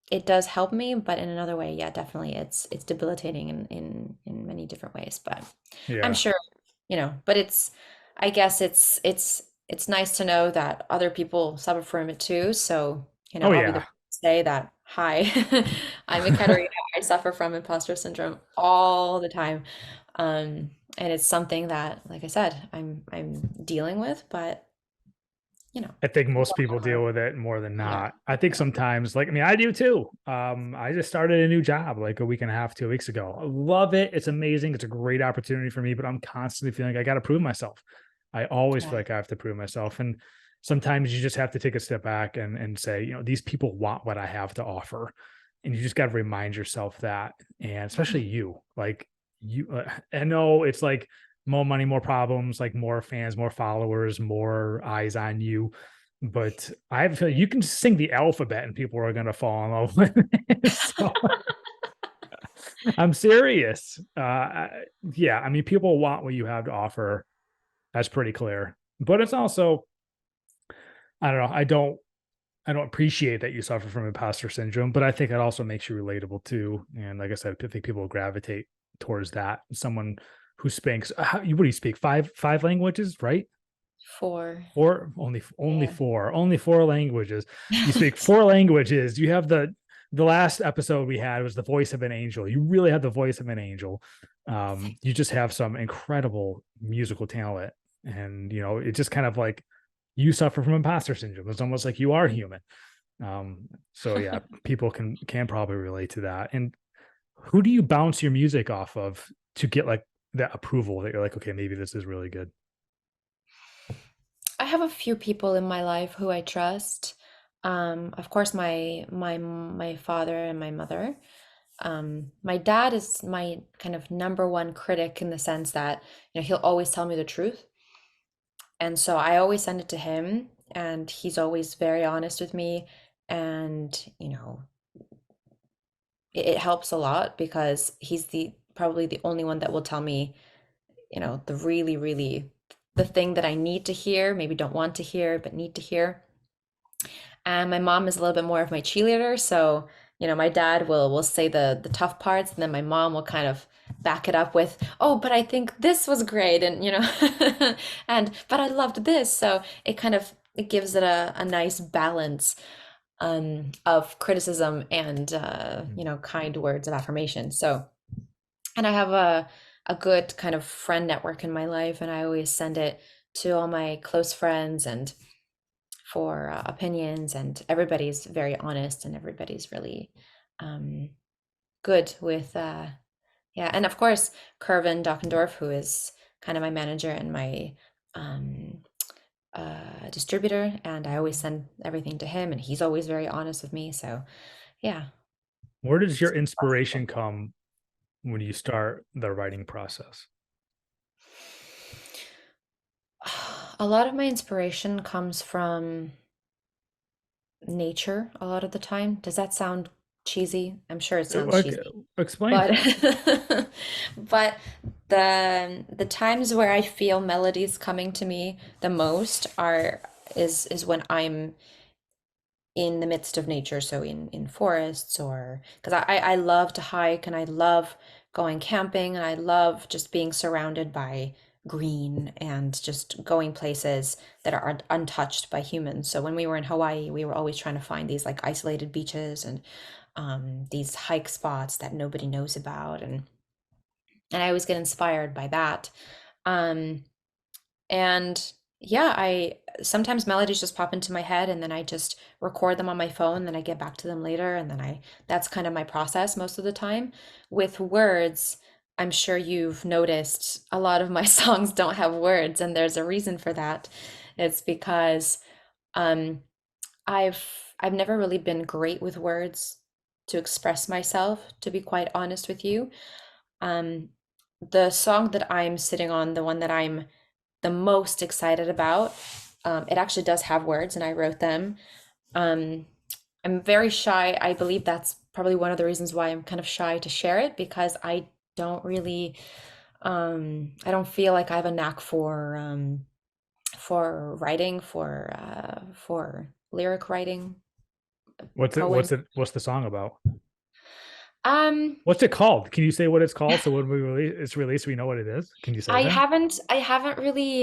it does help me, but in another way, yeah, definitely it's debilitating in many different ways. But I'm Yeah. sure, but I guess it's nice to know that other people suffer from it too. So, Oh I'll be the yeah. first to say that, hi, I'm Ekaterina. I suffer from imposter syndrome all the time. And it's something that, like I said, I'm dealing with, but you know, I think most people deal whatever. with it more than Yeah. not. I think Yeah. sometimes, like, I mean, I do too. I just started a new job like a week and a half, 2 weeks ago. I love it. It's amazing. It's a great opportunity for me, but I'm constantly feeling like I got to prove myself. I always Yeah. feel like I have to prove myself. And sometimes you just have to take a step back and say, these people want what I have to offer. And you just got to remind yourself that. And especially Mhm. you, like, I know it's like more money, more problems, like more fans, more followers, more eyes on you. But I have a feeling you can sing the alphabet and people are gonna fall in love with it. So I'm serious. Yeah, I mean, people want what you have to offer. That's pretty clear. But it's also, I don't know. I don't appreciate that you suffer from imposter syndrome, but I think it also makes you relatable too. And like I said, I think people will gravitate towards that. Someone who speaks, what do you speak? Five languages, right? For Four, yeah. only four languages. You speak four languages. You have the last episode we had was the voice of an angel. You really have the voice of an angel. You just have some incredible musical talent, and it just kind of like you suffer from imposter syndrome. It's almost like you are human. So yeah, people can probably relate to that. And who do you bounce your music off of to get like that approval that you're like, okay, maybe this is really good? I have a few people in my life who I trust. Of course, my father and my mother. My dad is my kind of number one critic in the sense that, he'll always tell me the truth. And so I always send it to him, and he's always very honest with me. And, it helps a lot because he's the probably the only one that will tell me, the really, really the thing that I need to hear, maybe don't want to hear, but need to hear. And my mom is a little bit more of my cheerleader, so my dad will say the tough parts, and then my mom will kind of back it up with, "Oh, but I think this was great," and and but I loved this. So it gives it a nice balance of criticism and kind words of affirmation. So, and I have a good kind of friend network in my life, and I always send it to all my close friends and for opinions, and everybody's very honest, and everybody's really um, good with yeah. And of course, Kervin Dockendorf, who is kind of my manager and my um, distributor, and I always send everything to him, and he's always very honest with me. So yeah. Where does your inspiration come when you start the writing process? A lot of my inspiration comes from nature a lot of the time. Does that sound cheesy? I'm sure it sounds Like, cheesy. explain. But but the times where I feel melodies coming to me the most is when I'm in the midst of nature, so in forests, or because I love to hike, and I love going camping, and I love just being surrounded by green and just going places that are untouched by humans. So when we were in Hawaii, we were always trying to find these like isolated beaches and these hike spots that nobody knows about, and I always get inspired by that. Um, and yeah, I sometimes melodies just pop into my head, and then I just record them on my phone, then I get back to them later, and then I that's kind of my process most of the time. With words, I'm sure you've noticed a lot of my songs don't have words, and there's a reason for that. It's because um I've I've never really been great with words to express myself, to be quite honest with you. Um the song that I'm sitting on, the one that I'm the most excited about. It actually does have words, and I wrote them. Um, I'm very shy. I believe that's probably one of the reasons why I'm kind of shy to share it, because don't really, I don't feel like I have a knack for writing, for lyric writing, poem. What's the song about? Um, What's it called? Can you say what it's called? So when it's released, we know what it is. Can you say that? I haven't really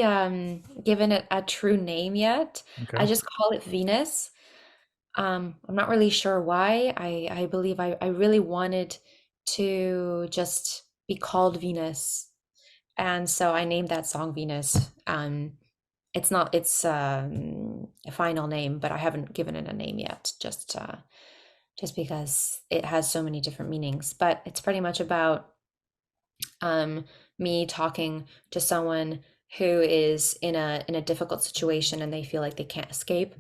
given it a true name yet. I Okay. just call it Venus. I'm not really sure why. I believe I really wanted to just be called Venus. And so I named that song Venus. It's not its a final name, but I haven't given it a name yet, just because it has so many different meanings. But it's pretty much about um, me talking to someone who is in a difficult situation, and they feel like they can't escape,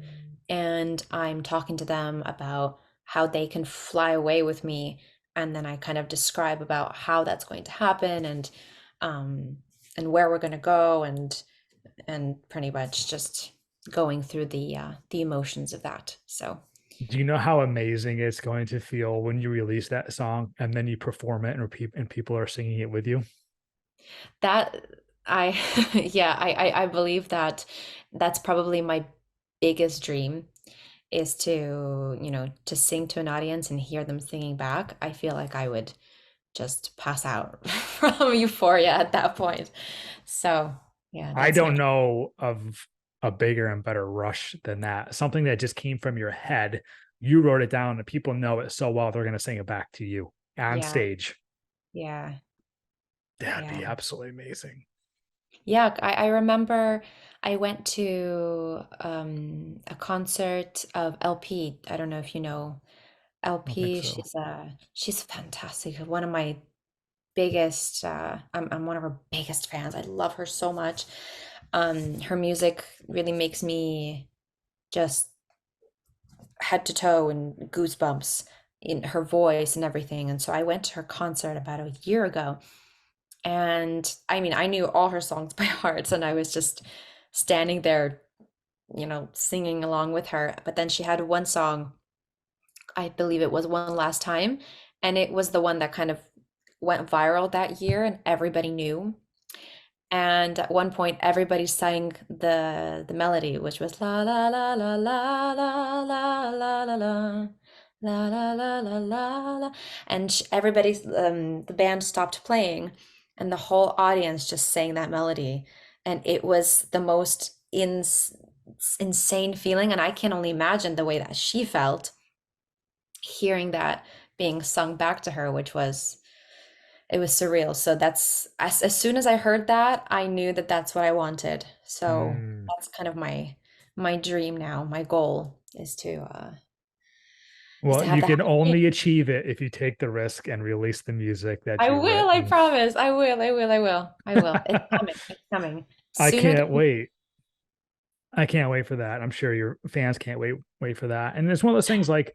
and I'm talking to them about how they can fly away with me, and then I kind of describe about how that's going to happen, and um, and where we're going to go, and pretty much just going through the emotions of that. So Do you know how amazing it's going to feel when you release that song and then you perform it and people are singing it with you? that I yeah, I believe that that's probably my biggest dream, is to, to sing to an audience and hear them singing back. I feel like I would just pass out from euphoria at that point. So, yeah, I that's my don't know of a bigger and better rush than that. Something that just came from your head. You wrote it down and people know it so well, they're going to sing it back to you on yeah, stage. yeah, That'd yeah. be absolutely amazing. Yeah, I remember I went to a concert of LP. I don't know if you know I don't think LP. so. She's fantastic. One of my biggest I'm one of her biggest fans. I love her so much. Her music really makes me just head to toe and goosebumps in her voice and everything. And so I went to her concert about a year ago. And I mean, I knew all her songs by heart, and I was just standing there, singing along with her. But then she had one song, I believe it was One Last Time, and it was the one that kind of went viral that year and everybody knew. And at one point, everybody sang the melody, which was la la la la la la la la la la la la la la la la, and everybody, the band stopped playing, and the whole audience just sang that melody, and it was the most insane feeling, and I can only imagine the way that she felt hearing that being sung back to her, which was it was surreal. So that's as soon as I heard that, I knew that that's what I wanted. So Mm. that's kind of my dream now. My goal is Well, to have you that can happen. only achieve it if you take the risk and release the music that I you've will, I written. promise. I will, I will, I will. I will. It's coming. It's coming. I Sooner can't than wait. I can't wait for that. I'm sure your fans can't wait for that. And it's one of those things like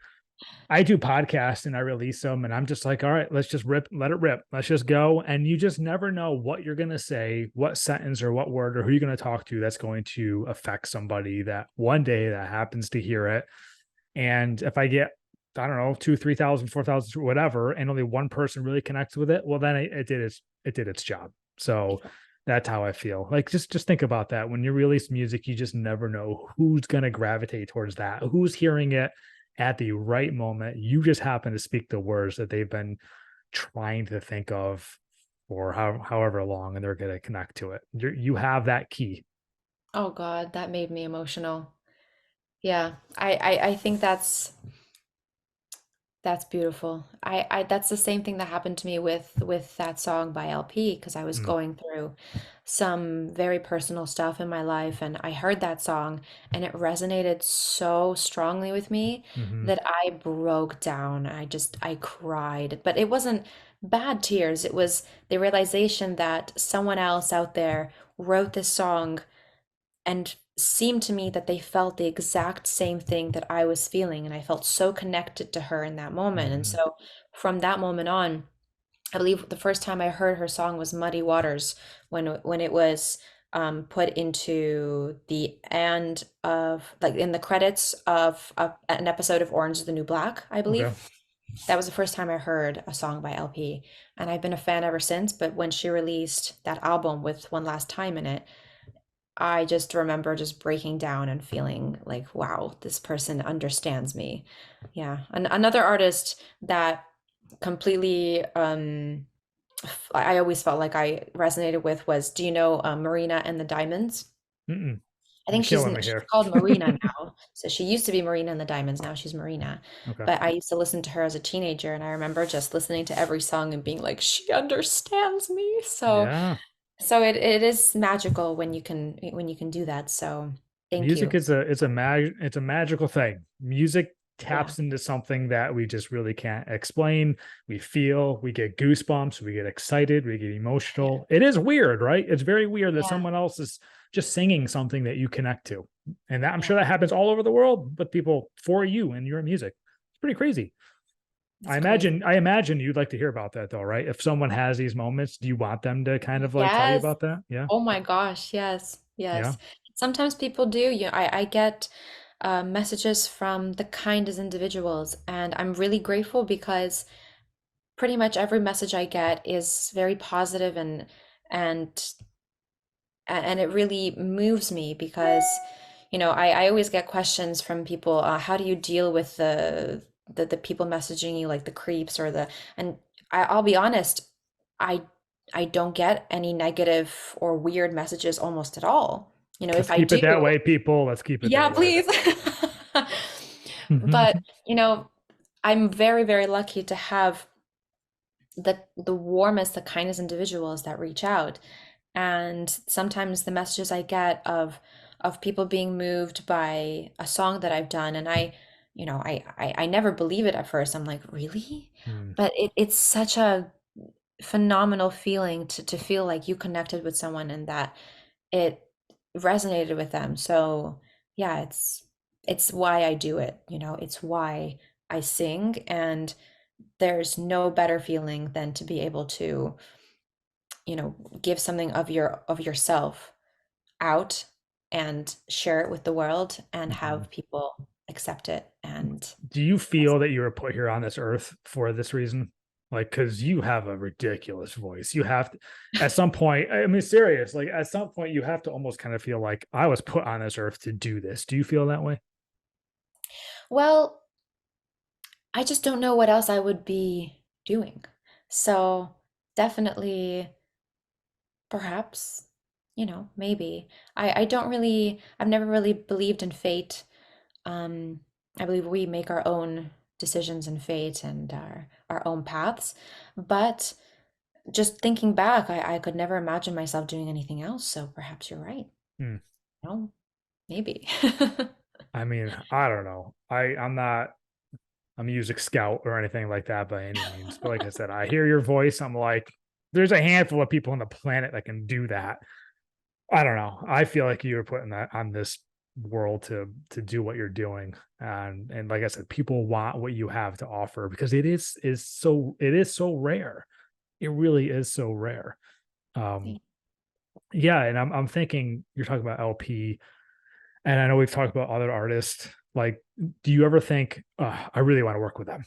I do podcasts and I release them and I'm just like, all right, let's just let it rip. Let's just go. And you just never know what you're going to say, what sentence or what word or who you're going to talk to that's going to affect somebody that one day that happens to hear it. And if I get, I don't know, 2, 3,000, 4,000, whatever, and only one person really connects with it, well, then it did its job. So that's how I feel. Like just think about that. When you release music, you just never know who's gonna gravitate towards that, who's hearing it at the right moment. You just happen to speak the words that they've been trying to think of for however long, and they're gonna connect to it. You have that key. Oh God, that made me emotional. Yeah. I think that's beautiful. I that's the same thing that happened to me with that song by LP, because I was Mm, going through some very personal stuff in my life, and I heard that song and it resonated so strongly with me hmm that I broke down. I cried, but it wasn't bad tears. It was the realization that someone else out there wrote this song and seemed to me that they felt the exact same thing that I was feeling. And I felt so connected to her in that moment. And hmm so from that moment on, I believe the first time I heard her song was Muddy Waters, when it was put into the end of, like, in the credits of an episode of Orange is the New Black, I Okay. believe. That was the first time I heard a song by LP. And I've been a fan ever since. But when she released that album with One Last Time in it, I just remember just breaking down and feeling like, wow, this person understands me. Yeah. Another artist that completely I always felt like I resonated with was, do you know Marina and the Diamonds? Mm-mm. I You're think killing me she's here. called Marina now. So she used to be Marina and the Diamonds, now she's Marina. Okay. But I used to listen to her as a teenager, and I remember just listening to every song and being like, she understands me. So Yeah. it is magical when you can do that. So thank Music you. is it's a magical thing. Music Yeah. taps into something that we just really can't explain. We feel, we get goosebumps, we get excited, we get Yeah. emotional. It is weird, right? It's very weird that Yeah. someone else is just singing something that you connect to. And that I'm Yeah. sure that happens all over the world with people for you and your music. It's pretty crazy. It's crazy. I imagine you'd like to hear about that though, right? If someone has these moments, do you want them to kind of like tell you Yes. about that? Yeah. Oh my gosh, yes, Yeah. yes. Sometimes people do. I get messages from the kindest individuals, and I'm really grateful because pretty much every message I get is very positive and and it really moves me because, I always get questions from people, how do you deal with the people messaging you like the creeps or and I'll be honest, I I don't get any negative or weird messages almost at all. Let's If I keep do, it that way, people. Let's keep it yeah, that way. please. But, I'm very, very lucky to have the warmest, the kindest individuals that reach out. And sometimes the messages I get of people being moved by a song that I've done, and I never believe it at first. I'm like, really? Hmm. But it's such a phenomenal feeling to feel like you connected with someone and that it resonated with them. So yeah, it's why I do it, it's why I sing, and there's no better feeling than to be able to, give something of yourself out and share it with the world and Mhm. have people accept it. And Do you feel that you were put here on this earth for this reason? Like, because you have a ridiculous voice. You have to, at some point, I mean, serious, like, at some point, you have to almost kind of feel like I was put on this earth to do this. Do you feel that way? well, I just don't know what else I would be doing. So definitely, perhaps, maybe. I don't really, I've never really believed in fate. Um, I believe we make our own decisions and fate and our own paths. But just thinking back, I could never imagine myself doing anything else. So perhaps you're right. Hmm. No, maybe. I mean, I don't know. I'm not a music scout or anything like that by any means. But like I said, I hear your voice. I'm like, there's a handful of people on the planet that can do that. I don't know. I feel like you were putting that on this world to do what you're doing. And like I said, people want what you have to offer because it is so rare. It really is so rare. Um yeah, and I'm thinking you're talking about LP, and I know we've talked about other artists. Like, do you ever think, I really want to work with them?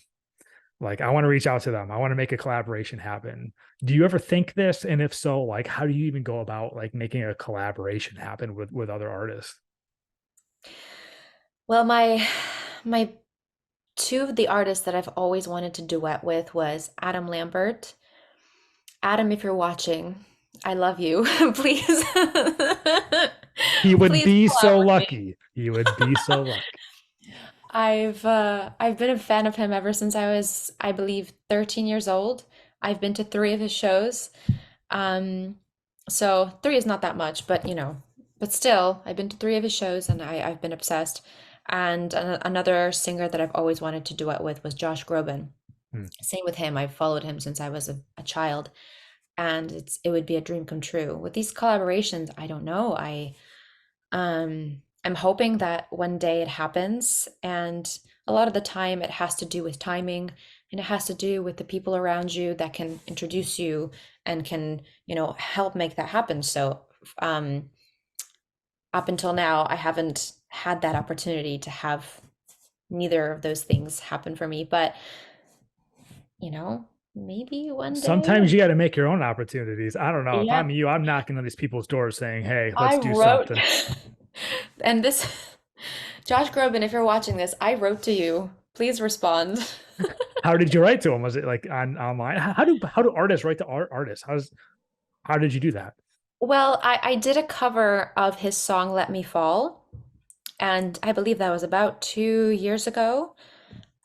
Like, I want to reach out to them. I want to make a collaboration happen. Do you ever think this? And if so, like, how do you even go about like making a collaboration happen with other artists? Well, my two of the artists that I've always wanted to duet with was Adam Lambert. Adam, if you're watching, I love you. Please, He would please be collab so with me. lucky. He would be so lucky. I've been a fan of him ever since I was, I believe, 13 years old. I've been to three of his shows. Um, so three is not that much, but but still, I've been to three of his shows and I've been obsessed. And another singer that I've always wanted to duet with was Josh Groban. Hmm. Same with him. I've followed him since I was a child, and it would be a dream come true. With these collaborations, I don't know. I'm hoping that one day it happens, and a lot of the time it has to do with timing, and it has to do with the people around you that can introduce you and can, help make that happen. So, um, up until now, I haven't had that opportunity to have neither of those things happen for me, but maybe one day. Sometimes you got to make your own opportunities. I don't know. If Yeah, I'm you, I'm knocking on these people's doors saying, "Hey, I let's do wrote, something." and this, Josh Groban, if you're watching this, I wrote to you. Please respond. How did you write to them? Was it like on online? How do artists write to artists? How did you do that? Well, I did a cover of his song Let Me Fall, and I believe that was about 2 years ago.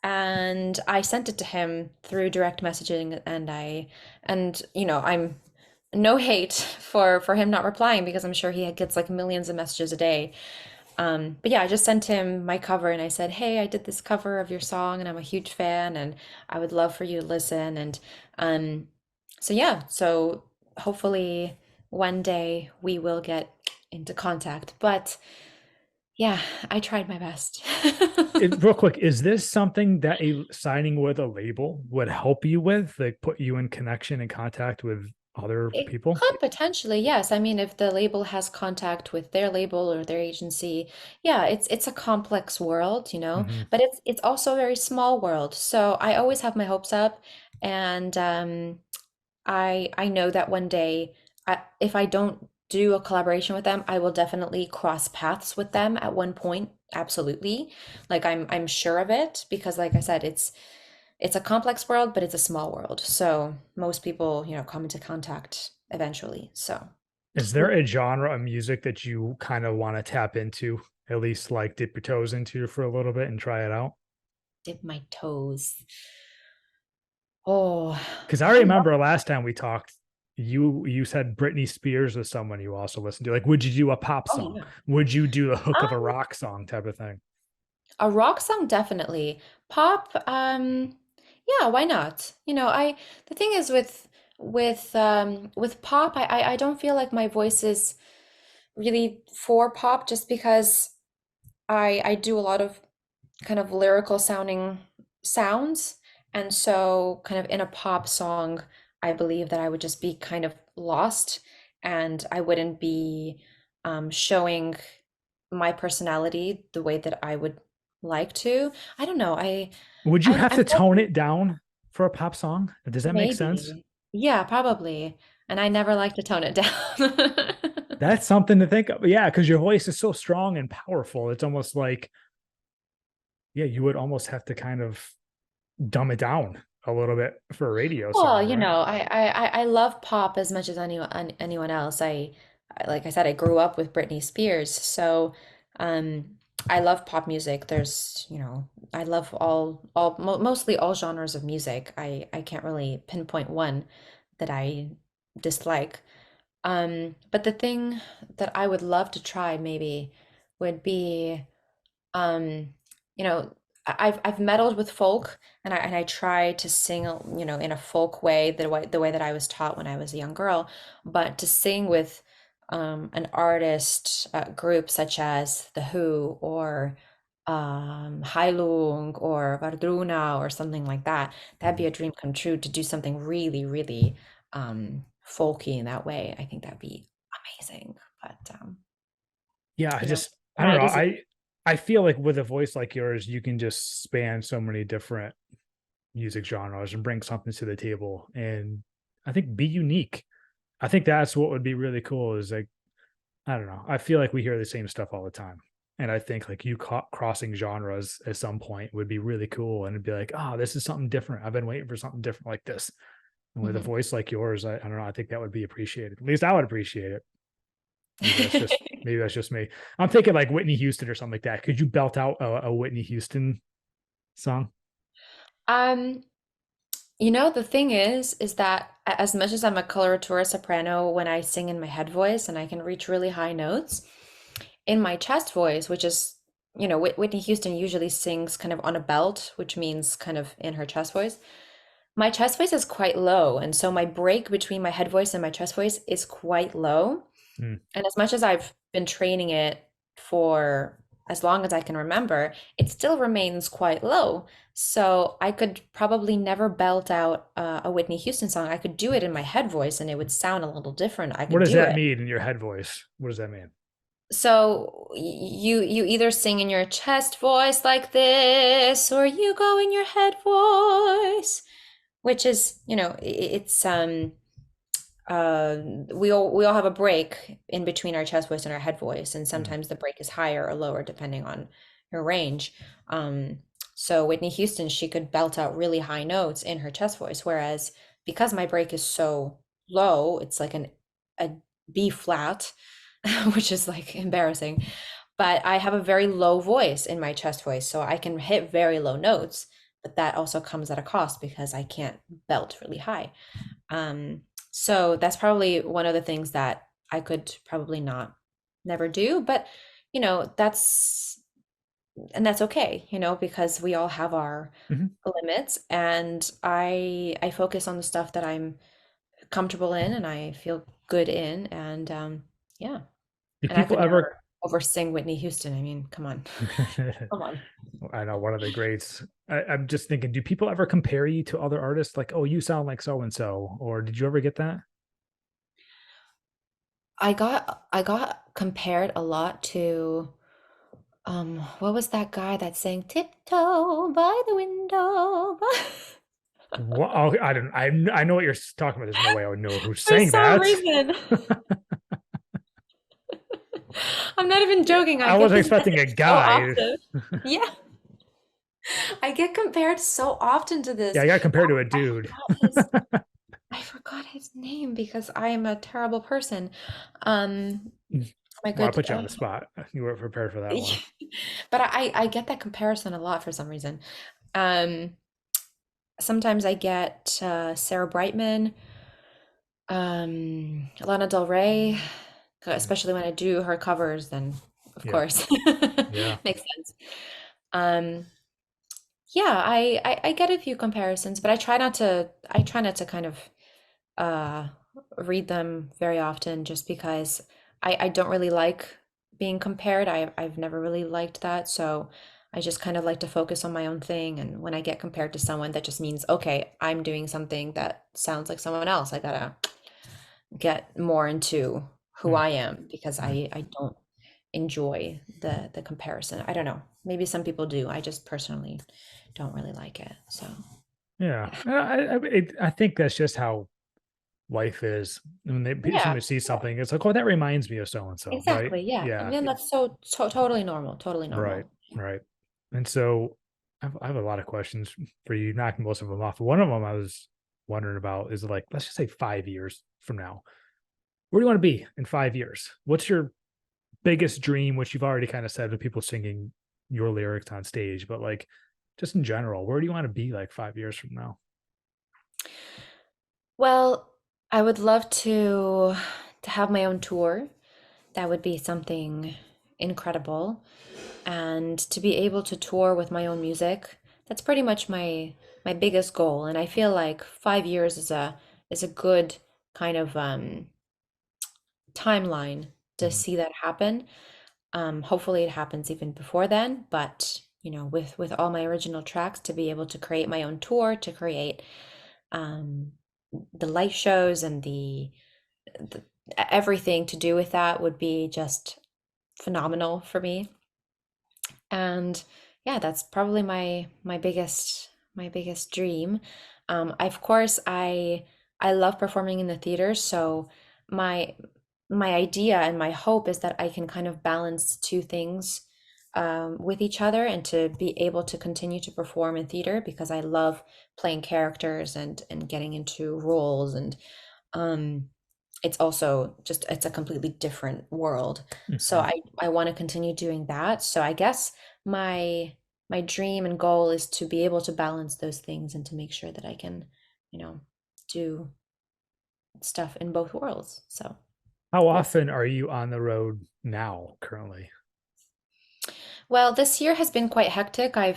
And I sent it to him through direct messaging, and I'm no hate for him not replying because I'm sure he gets like millions of messages a day. But yeah, I just sent him my cover and I said, "Hey, I did this cover of your song and I'm a huge fan and I would love for you to listen." And um, so yeah, so hopefully one day we will get into contact. But Yeah, I tried my best. Real quick, is this something that a signing with a label would help you with, like put you in connection and contact with other It people? could potentially, yes. I mean, if the label has contact with their label or their agency, yeah, it's a complex world, you know, Hmm. but it's also a very small world. So I always have my hopes up, and I know that one day, if I don't do a collaboration with them, I will definitely cross paths with them at one point. Absolutely. Like I'm sure of it because like I said, it's a complex world, but it's a small world. So most people, come into contact eventually. So Is there we'll a genre of music that you kind of want to tap into, at least like dip your toes into for a little bit and try it out? dip my toes. Oh, Because I I love, remember last time we talked, you said Britney Spears was someone you also listened to. Like, would you do a pop oh song? yeah. Would you do the hook of a Um, rock song type of thing? a rock song, definitely. Pop, yeah, why not? The thing is with pop, I don't feel like my voice is really for pop just because I do a lot of kind of lyrical sounding sounds. And so, kind of in a pop song, I believe that I would just be kind of lost and I wouldn't be showing my personality the way that I would like to. I don't know. Would you have I'm to tone it down for a pop song? Does that make sense? maybe. Yeah, probably. And I never like to tone it down. That's something to think of. Yeah, because your voice is so strong and powerful. It's almost like, yeah, you would almost have to kind of dumb it down a little bit for a radio Well, song, right? I love pop as much as anyone else. Like I said, I grew up with Britney Spears, so I love pop music. I love mostly all genres of music. I can't really pinpoint one that I dislike. But the thing that I would love to try maybe would be um I've meddled with folk and I try to sing in a folk way, the way that I was taught when I was a young girl, but to sing with an artist group such as The Who or Heilung or Vardruna or something like that, that'd be Mhm. a dream come true to do something really really folky in that way. I think that'd be amazing, but Yeah, you know I don't not know. easy. I feel like with a voice like yours, you can just span so many different music genres and bring something to the table and I think be unique. I think that's what would be really cool is like, I don't know. I feel like we hear the same stuff all the time. And I think like you crossing genres at some point would be really cool. And it'd be like, oh, this is something different. I've been waiting for something different like this. And with a Mhm. voice like yours, I don't know. I think that would be appreciated. At least I would appreciate it. Maybe that's just me. I'm thinking like Whitney Houston or something like that. Could you belt out a Whitney Houston song? Um, the thing is that as much as I'm a coloratura soprano when I sing in my head voice and I can reach really high notes, in my chest voice, which is, Whitney Houston usually sings kind of on a belt, which means kind of in her chest voice. My chest voice is quite low, and so my break between my head voice and my chest voice is quite low. Hmm. And as much as I've been training it for as long as I can remember, it still remains quite low. So I could probably never belt out a Whitney Houston song. I could do it in my head voice and it would sound a little different. I What could does do that it. mean in your head voice? What does that mean? So you either sing in your chest voice like this, or you go in your head voice, which is, it's uh, we all have a break in between our chest voice and our head voice, and Hmm. sometimes the break is higher or lower depending on your range. Um, so Whitney Houston, she could belt out really high notes in her chest voice, whereas because my break is so low, it's like a B flat, which is like embarrassing. But I have a very low voice in my chest voice, so I can hit very low notes, but that also comes at a cost because I can't belt really high. Um, so that's probably one of the things that I could probably not never do, but that's okay, because we all have our Hmm. limits and I focus on the stuff that I'm comfortable in and I feel good in and yeah, Do and I people could ever never. over sing Whitney Houston. I mean, come on. Come on. I know one of the greats. I'm just thinking, do people ever compare you to other artists? Like, oh, you sound like so and so, or did you ever get that? I got compared a lot to what was that guy that sang Tiptoe by the Window? What? Oh, I don't. I know what you're talking about. There's no way I would know who For sang some that. reason. I'm not even Yeah, joking. I I get wasn't this expecting a message so guy. often. Yeah, I get compared so often to Yeah, this. I got compared to a I dude. forgot his I forgot his name because I am a terrible person. Um, my Well, I good put you on the spot. You weren't prepared for that one. but I get that comparison a lot for some reason. Um, sometimes I get Sarah Brightman, Lana Del Rey, especially when I do her covers, then of Yeah, course yeah. makes sense. Um, yeah, I get a few comparisons, but I try not to kind of uh read them very often just because I don't really like being compared. I've never really liked that, so I just kind of like to focus on my own thing, and when I get compared to someone, that just means okay, I'm doing something that sounds like someone else. I gotta get more into who Mm, I am because mm. I don't enjoy the comparison. I don't know. Maybe some people do. I just personally don't really like it. So, Yeah, yeah. I think that's just how life is. When Yeah. someone sees something, it's like, oh, that reminds me of so and so, right? Exactly. Yeah. And Yeah, then that's totally normal. Totally right, normal. right. And so I have a lot of questions for you. Knocking most of them off. One of them I was wondering about is like, let's just say 5 years from now, where do you want to be in 5 years? What's your biggest dream, which you've already kind of said with people singing your lyrics on stage, but like just in general, where do you want to be like 5 years from now? Well, I would love to have my own tour. That would be something incredible. And to be able to tour with my own music, that's pretty much my biggest goal. And I feel like 5 years is a good kind of timeline to Mhm. see that happen. Hopefully it happens even before then, but with all my original tracks, to be able to create my own tour, to create um, the light shows and the everything to do with that would be just phenomenal for me. And yeah, that's probably my biggest dream. Of course, I love performing in the theater, so my my idea and my hope is that I can kind of balance two things with each other, and to be able to continue to perform in theater because I love playing characters and getting into roles, and um, it's also just it's a completely different world. So Mhm. I want to continue doing that. So I guess my my dream and goal is to be able to balance those things and to make sure that I can, you know, do stuff in both worlds. So How we'll see. often are you on the road now currently? Well, this year has been quite hectic. I've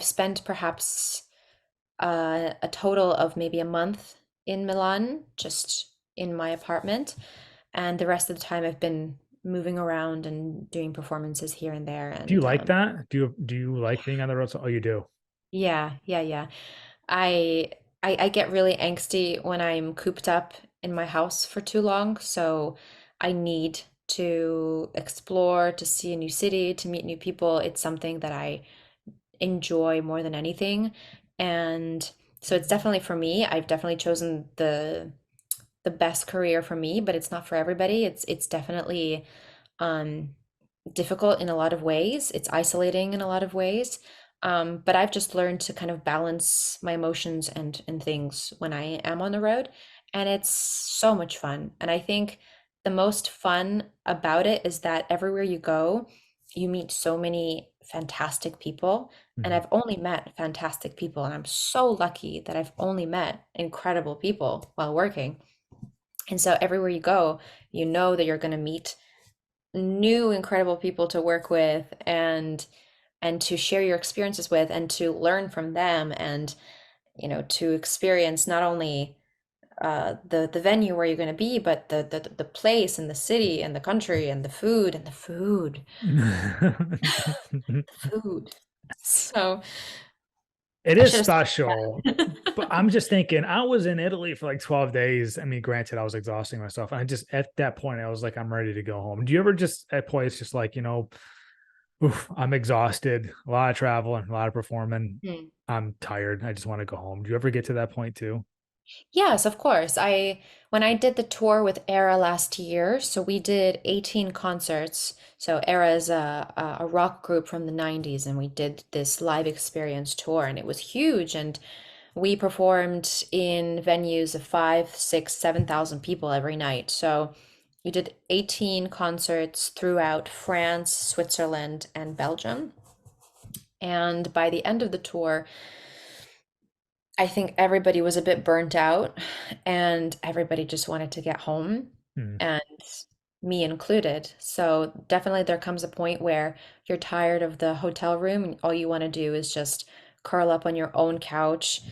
spent perhaps a total of maybe a month in Milan, just in my apartment. And the rest of the time I've been moving around and doing performances here and there. Do you And like that? Do you like being on the road? Oh, you do. yeah, yeah, yeah. I, I get really angsty when I'm cooped up in my house for too long. So I need to explore, to see a new city, to meet new people. It's something that I enjoy more than anything. And so it's definitely for me. I've definitely chosen the best career for me, but it's not for everybody. It's definitely um difficult in a lot of ways. It's isolating in a lot of ways. But I've just learned to kind of balance my emotions and things when I am on the road, and it's so much fun. And I think the most fun about it is that everywhere you go, you meet so many fantastic people. And Mhm. I've only met fantastic people, and I'm so lucky that I've only met incredible people while working. And so everywhere you go, you know that you're going to meet new incredible people to work with and to share your experiences with and to learn from them, and to experience not only the venue where you're going to be, but the place and the city and the country and the food and the food, food. So It I is should have special, started but that. I'm just thinking, I was in Italy for like 12 days. I mean, granted, I was exhausting myself. And I just, at that point, I was like, I'm ready to go home. Do you ever just at points just like, oof, I'm exhausted, a lot of traveling, a lot of performing. I'm tired. I just want to go home. Do you ever get to that point too? Yes, of course. I when I did the tour with Era last year, so we did 18 concerts. So Era is a rock group from the 90s, and we did this live experience tour, and it was huge. And we performed in venues of 5, 6, 7,000 people every night. So we did 18 concerts throughout France, Switzerland, and Belgium. And by the end of the tour, I think everybody was a bit burnt out and everybody just wanted to get home, Hmm. and me included. So definitely there comes a point where you're tired of the hotel room and all you want to do is just curl up on your own couch,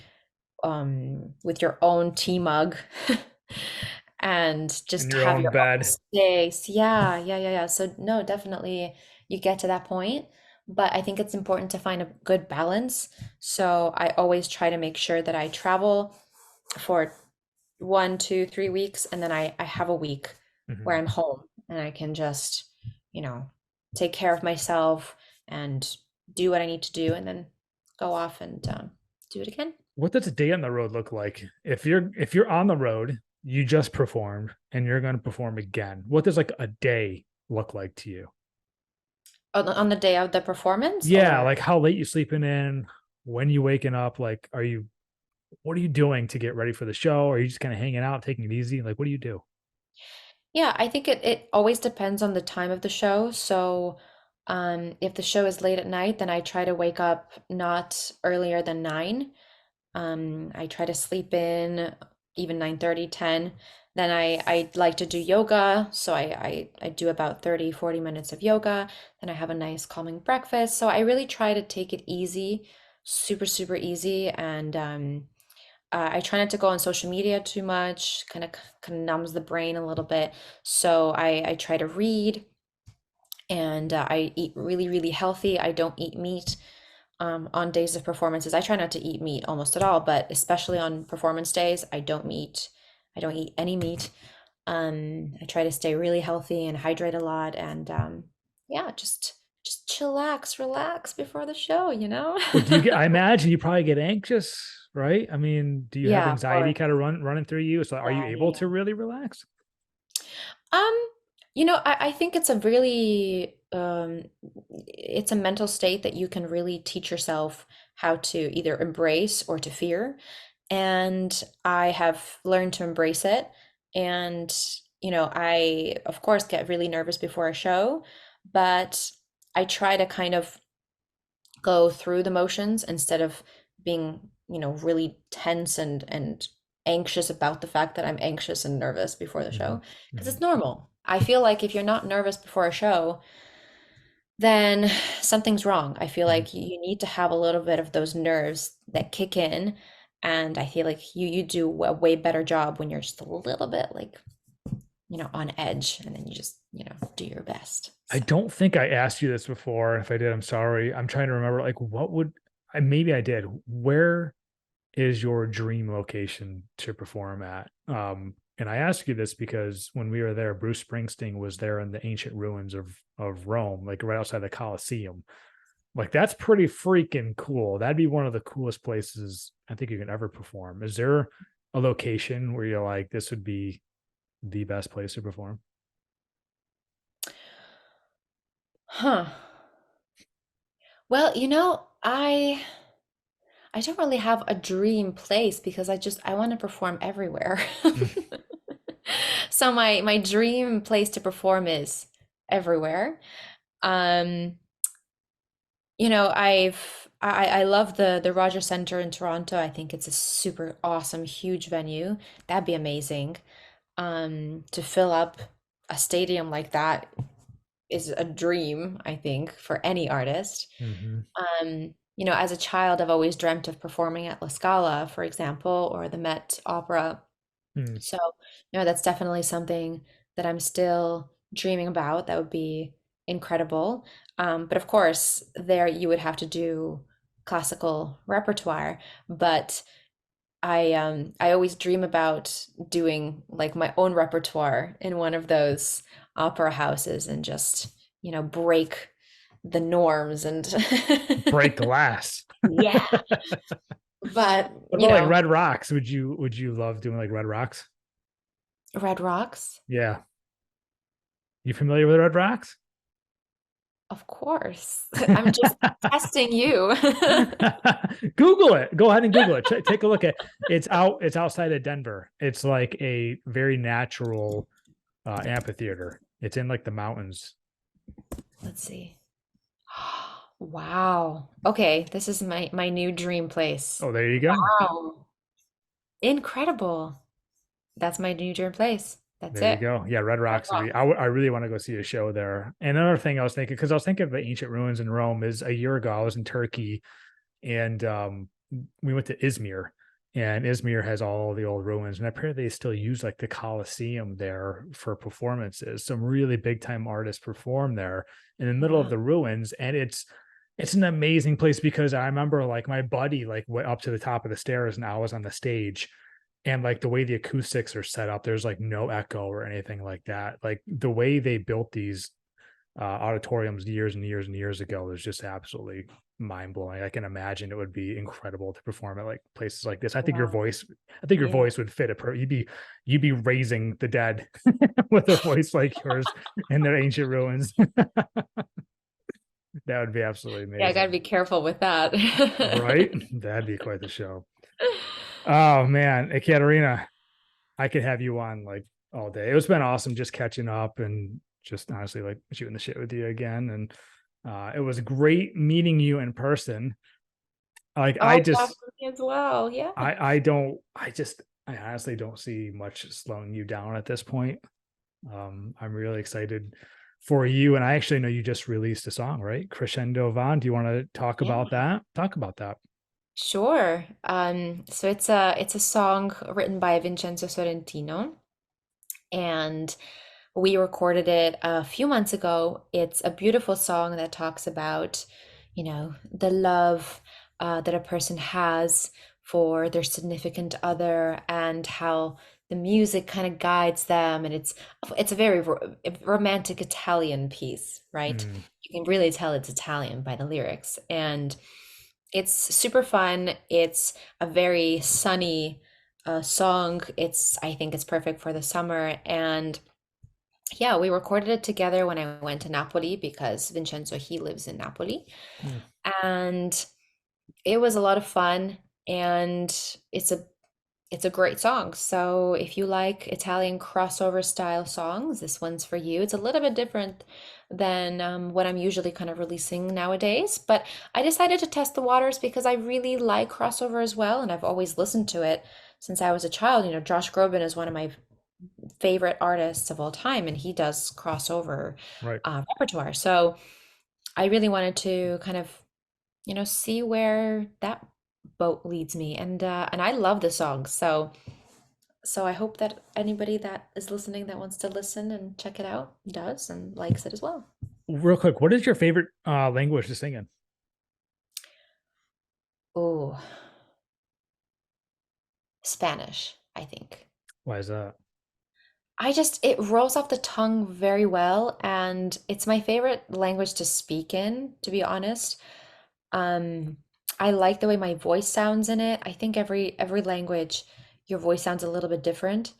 with your own tea mug and In just your have own your own bed. space. Yeah, yeah, yeah, yeah. So no, definitely you get to that point, but I think it's important to find a good balance. So I always try to make sure that I travel for 1, 2, 3 weeks, and then I have a week where Mhm. I'm home and I can just, you know, take care of myself and do what I need to do, and then go off and do it again. What does a day on the road look like? If you're on the road, you just performed and you're going to perform again. What does like a day look like to you? On the day of the performance, Yeah, or like how late you sleeping in, when you waking up, like what are you doing to get ready for the show? Are you just kind of hanging out, taking it easy? Like what do you do? yeah, I think it always depends on the time of the show. So, if the show is late at night, then I try to wake up not earlier than 9. I try to sleep in even 9:30, 10. Then I like to do yoga. So I do about 30, 40 minutes of yoga. Then I have a nice calming breakfast. So I really try to take it easy, super, super easy. And I try not to go on social media too much, kind of numbs the brain a little bit. So I try to read, and I eat really, really healthy. I don't eat meat on days of performances. I try not to eat meat almost at all, but especially on performance days, I don't eat. I don't eat any meat. I try to stay really healthy and hydrate a lot, and yeah, just chillax, relax before the show, you know? Well, do you get I imagine you probably get anxious, right? I mean, do you have Yeah, of anxiety course. kind of running through you? So are you Yeah, yeah, able to yeah. really relax? Um, I think it's a really it's a mental state that you can really teach yourself how to either embrace or to fear. And I have learned to embrace it. And, I of course get really nervous before a show, but I try to kind of go through the motions instead of being, really tense and anxious about the fact that I'm anxious and nervous before the Hmm. show, because Hmm. it's normal. I feel like if you're not nervous before a show, then something's wrong. I feel Hmm. like you need to have a little bit of those nerves that kick in, and I feel like you do a way better job when you're just a little bit like, on edge, and then you just, do your best. I So. don't think I asked you this before. If I did, I'm sorry. I'm trying to remember like what would I maybe I did. Where is your dream location to perform at? And I ask you this because when we were there, Bruce Springsteen was there in the ancient ruins of Rome, like right outside the Colosseum. Like that's pretty freaking cool. That'd be one of the coolest places I think you can ever perform. Is there a location where you're like, this would be the best place to perform? Huh. Well, I don't really have a dream place because I want to perform everywhere. So my dream place to perform is everywhere. Um, I love the Rogers Centre in Toronto. I think it's a super awesome, huge venue. That'd be amazing. To fill up a stadium like that is a dream, I think, for any artist. Mm-hmm. As a child, I've always dreamt of performing at La Scala, for example, or the Met Opera. Hmm. So, no, that's definitely something that I'm still dreaming about. That would be incredible. But of course, there you would have to do classical repertoire. But I always dream about doing like my own repertoire in one of those opera houses and just, break the norms and Break glass. yeah. But, What about like Red Rocks? Would you love doing like Red Rocks? Red Rocks, Yeah. You familiar with Red Rocks? of course. I'm just testing you. Google it. Go ahead and Google it. Take a look at it's outside of Denver. It's like a very natural amphitheater. It's in like the mountains. Let's see. Wow. Okay, this is my new dream place. Oh, there you go. Wow. Incredible. That's my new dream place. That's There you it. go. Yeah, Red Red Rocks would be. Rock. I really want to go see a show there. And another thing I was thinking, because I was thinking of the ancient ruins in Rome, is a year ago I was in Turkey, and we went to Izmir, and Izmir has all the old ruins, and apparently they still use like the Colosseum there for performances. Some really big time artists perform there in the middle of Wow. the ruins, and it's an amazing place because I remember like my buddy like went up to the top of the stairs and I was on the stage, and like the way the acoustics are set up, there's like no echo or anything like that. Like the way they built these auditoriums years and years and years ago is just absolutely mind blowing. I can imagine it would be incredible to perform at like places like this. Wow. I think your Yeah. voice would fit it. You'd be raising the dead with a voice like yours in their ancient ruins. That would be absolutely Yeah, I gotta amazing, be careful with that. right? That'd be quite the show. Oh man, Ekaterina, I could have you on like all day. It's been awesome just catching up and just honestly like shooting the shit with you again. And it was great meeting you in person. Like I Oh, yeah, just for me as well. Yeah. I honestly don't see much slowing you down at this point. I'm really excited for you. And I actually know you just released a song, right? Crescendo Von. Do you want to talk Yeah. about that? Talk about that. Sure. So it's a song written by Vincenzo Sorrentino, and we recorded it a few months ago. It's a beautiful song that talks about, the love that a person has for their significant other and how the music kind of guides them. And it's a very romantic Italian piece, right? Mm, You can really tell it's Italian by the lyrics. And it's super fun. It's a very sunny song. I think it's perfect for the summer. And yeah, we recorded it together when I went to Napoli because Vincenzo, he lives in Napoli. mm. And it was a lot of fun, and it's a great song. So if you like Italian crossover style songs, this one's for you. It's a little bit different than what I'm usually kind of releasing nowadays, but I decided to test the waters because I really like crossover as well, and I've always listened to it since I was a child. Josh Groban is one of my favorite artists of all time, and he does crossover Right. repertoire. So I really wanted to kind of, see where that boat leads me, and I love the song. So I hope that anybody that is listening that wants to listen and check it out does and likes it as well. Real quick, what is your favorite language to sing in? Oh, Spanish, I think. Why is that? It rolls off the tongue very well, and it's my favorite language to speak in, to be honest. Um, I like the way my voice sounds in it. I think every language, your voice sounds a little bit different,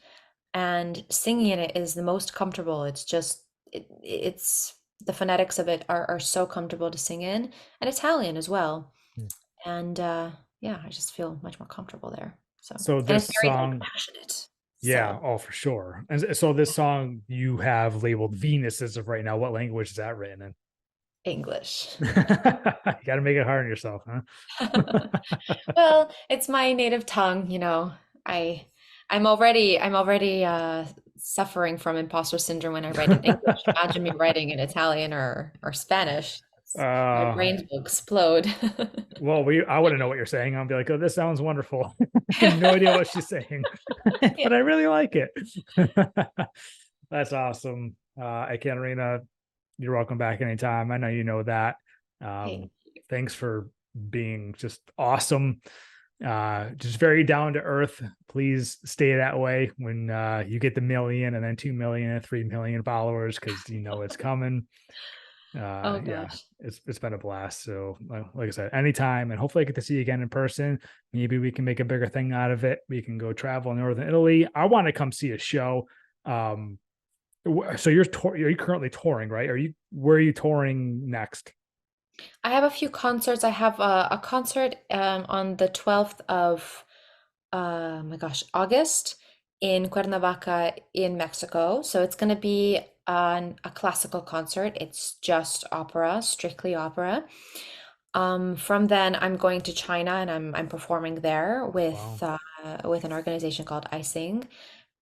and singing in it is the most comfortable. It's the phonetics of it are so comfortable to sing in, and Italian as well. Hmm. And yeah, I just feel much more comfortable there. So, So and it's this very like song, passionate. yeah, So, oh for sure. And so this song you have labeled Venus as of right now. What language is that written in? English. You got to make it hard on yourself, huh? Well, it's my native tongue, I I'm already suffering from imposter syndrome when I write in English. Imagine me writing in Italian or Spanish. My Uh, brains will explode. well, I want to know what you're saying. I'll be like, oh, this sounds wonderful. No idea what she's saying, but Yeah. I really like it. That's awesome. Ekaterina, you're welcome back anytime. I know you know that. Hey, Um, thanks for being just awesome. Just very down to earth. Please stay that way when you get the million and then 2 million and 3 million followers because you know it's coming. oh Yeah, gosh. it's been a blast. So like I said, anytime, and hopefully I get to see you again in person. Maybe we can make a bigger thing out of it. We can go travel in northern Italy. I want to come see a show. Um, so are you currently touring, right? Where are you touring next? I have a few concerts. I have a concert on the 12th of my gosh, August in Cuernavaca in Mexico. So it's going to be a classical concert. It's just opera, strictly opera. From then, I'm going to China and I'm performing there Wow. with an organization called I Sing.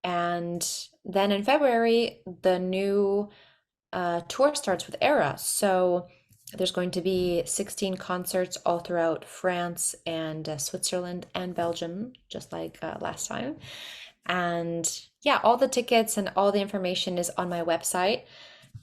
And then in February, the new tour starts with Era. So there's going to be 16 concerts all throughout France and Switzerland and Belgium, just like last time. And yeah, all the tickets and all the information is on my website.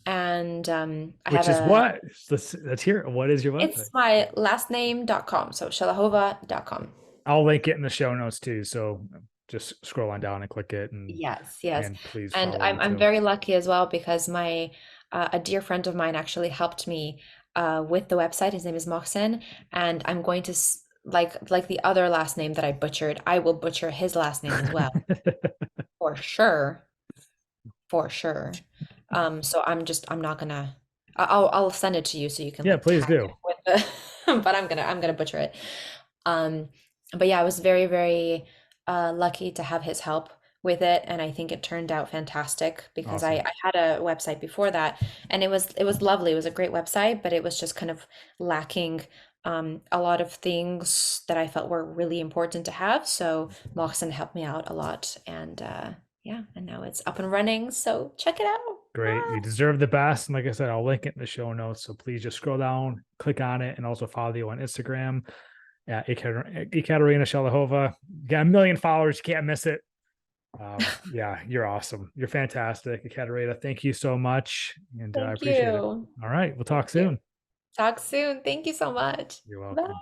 And I have Which is a, what? Let's hear it. What is your website? it's my last name.com. So shelehova.com. I'll link it in the show notes too. So just scroll on down and click it, Yes, yes. and please And follow you I'm too. very lucky as well because my a dear friend of mine actually helped me with the website. His name is Mohsen, and I'm going to like the other last name that I butchered, I will butcher his last name as well, for sure, for sure. So I'm not gonna I'll send it to you so you can Yeah, like please tag do. it with the but I'm gonna butcher it. Um, but yeah, I was very, very lucky to have his help with it, and I think it turned out fantastic because Awesome. I had a website before that, and it was lovely. It was a great website, but it was just kind of lacking a lot of things that I felt were really important to have. So Moxon helped me out a lot, and yeah, and now it's up and running. So check it out. Great. You Ah, deserve the best. And like I said, I'll link it in the show notes. So please just scroll down, click on it, and also follow you on Instagram at Ekaterina Shelehova. You got 1 million followers. You can't miss it. Yeah, you're awesome. You're fantastic, Ekaterina. Thank you so much. And I thank appreciate it. you. All right. We'll Thank talk you. soon. Talk soon. Thank you so much. You're Bye. welcome.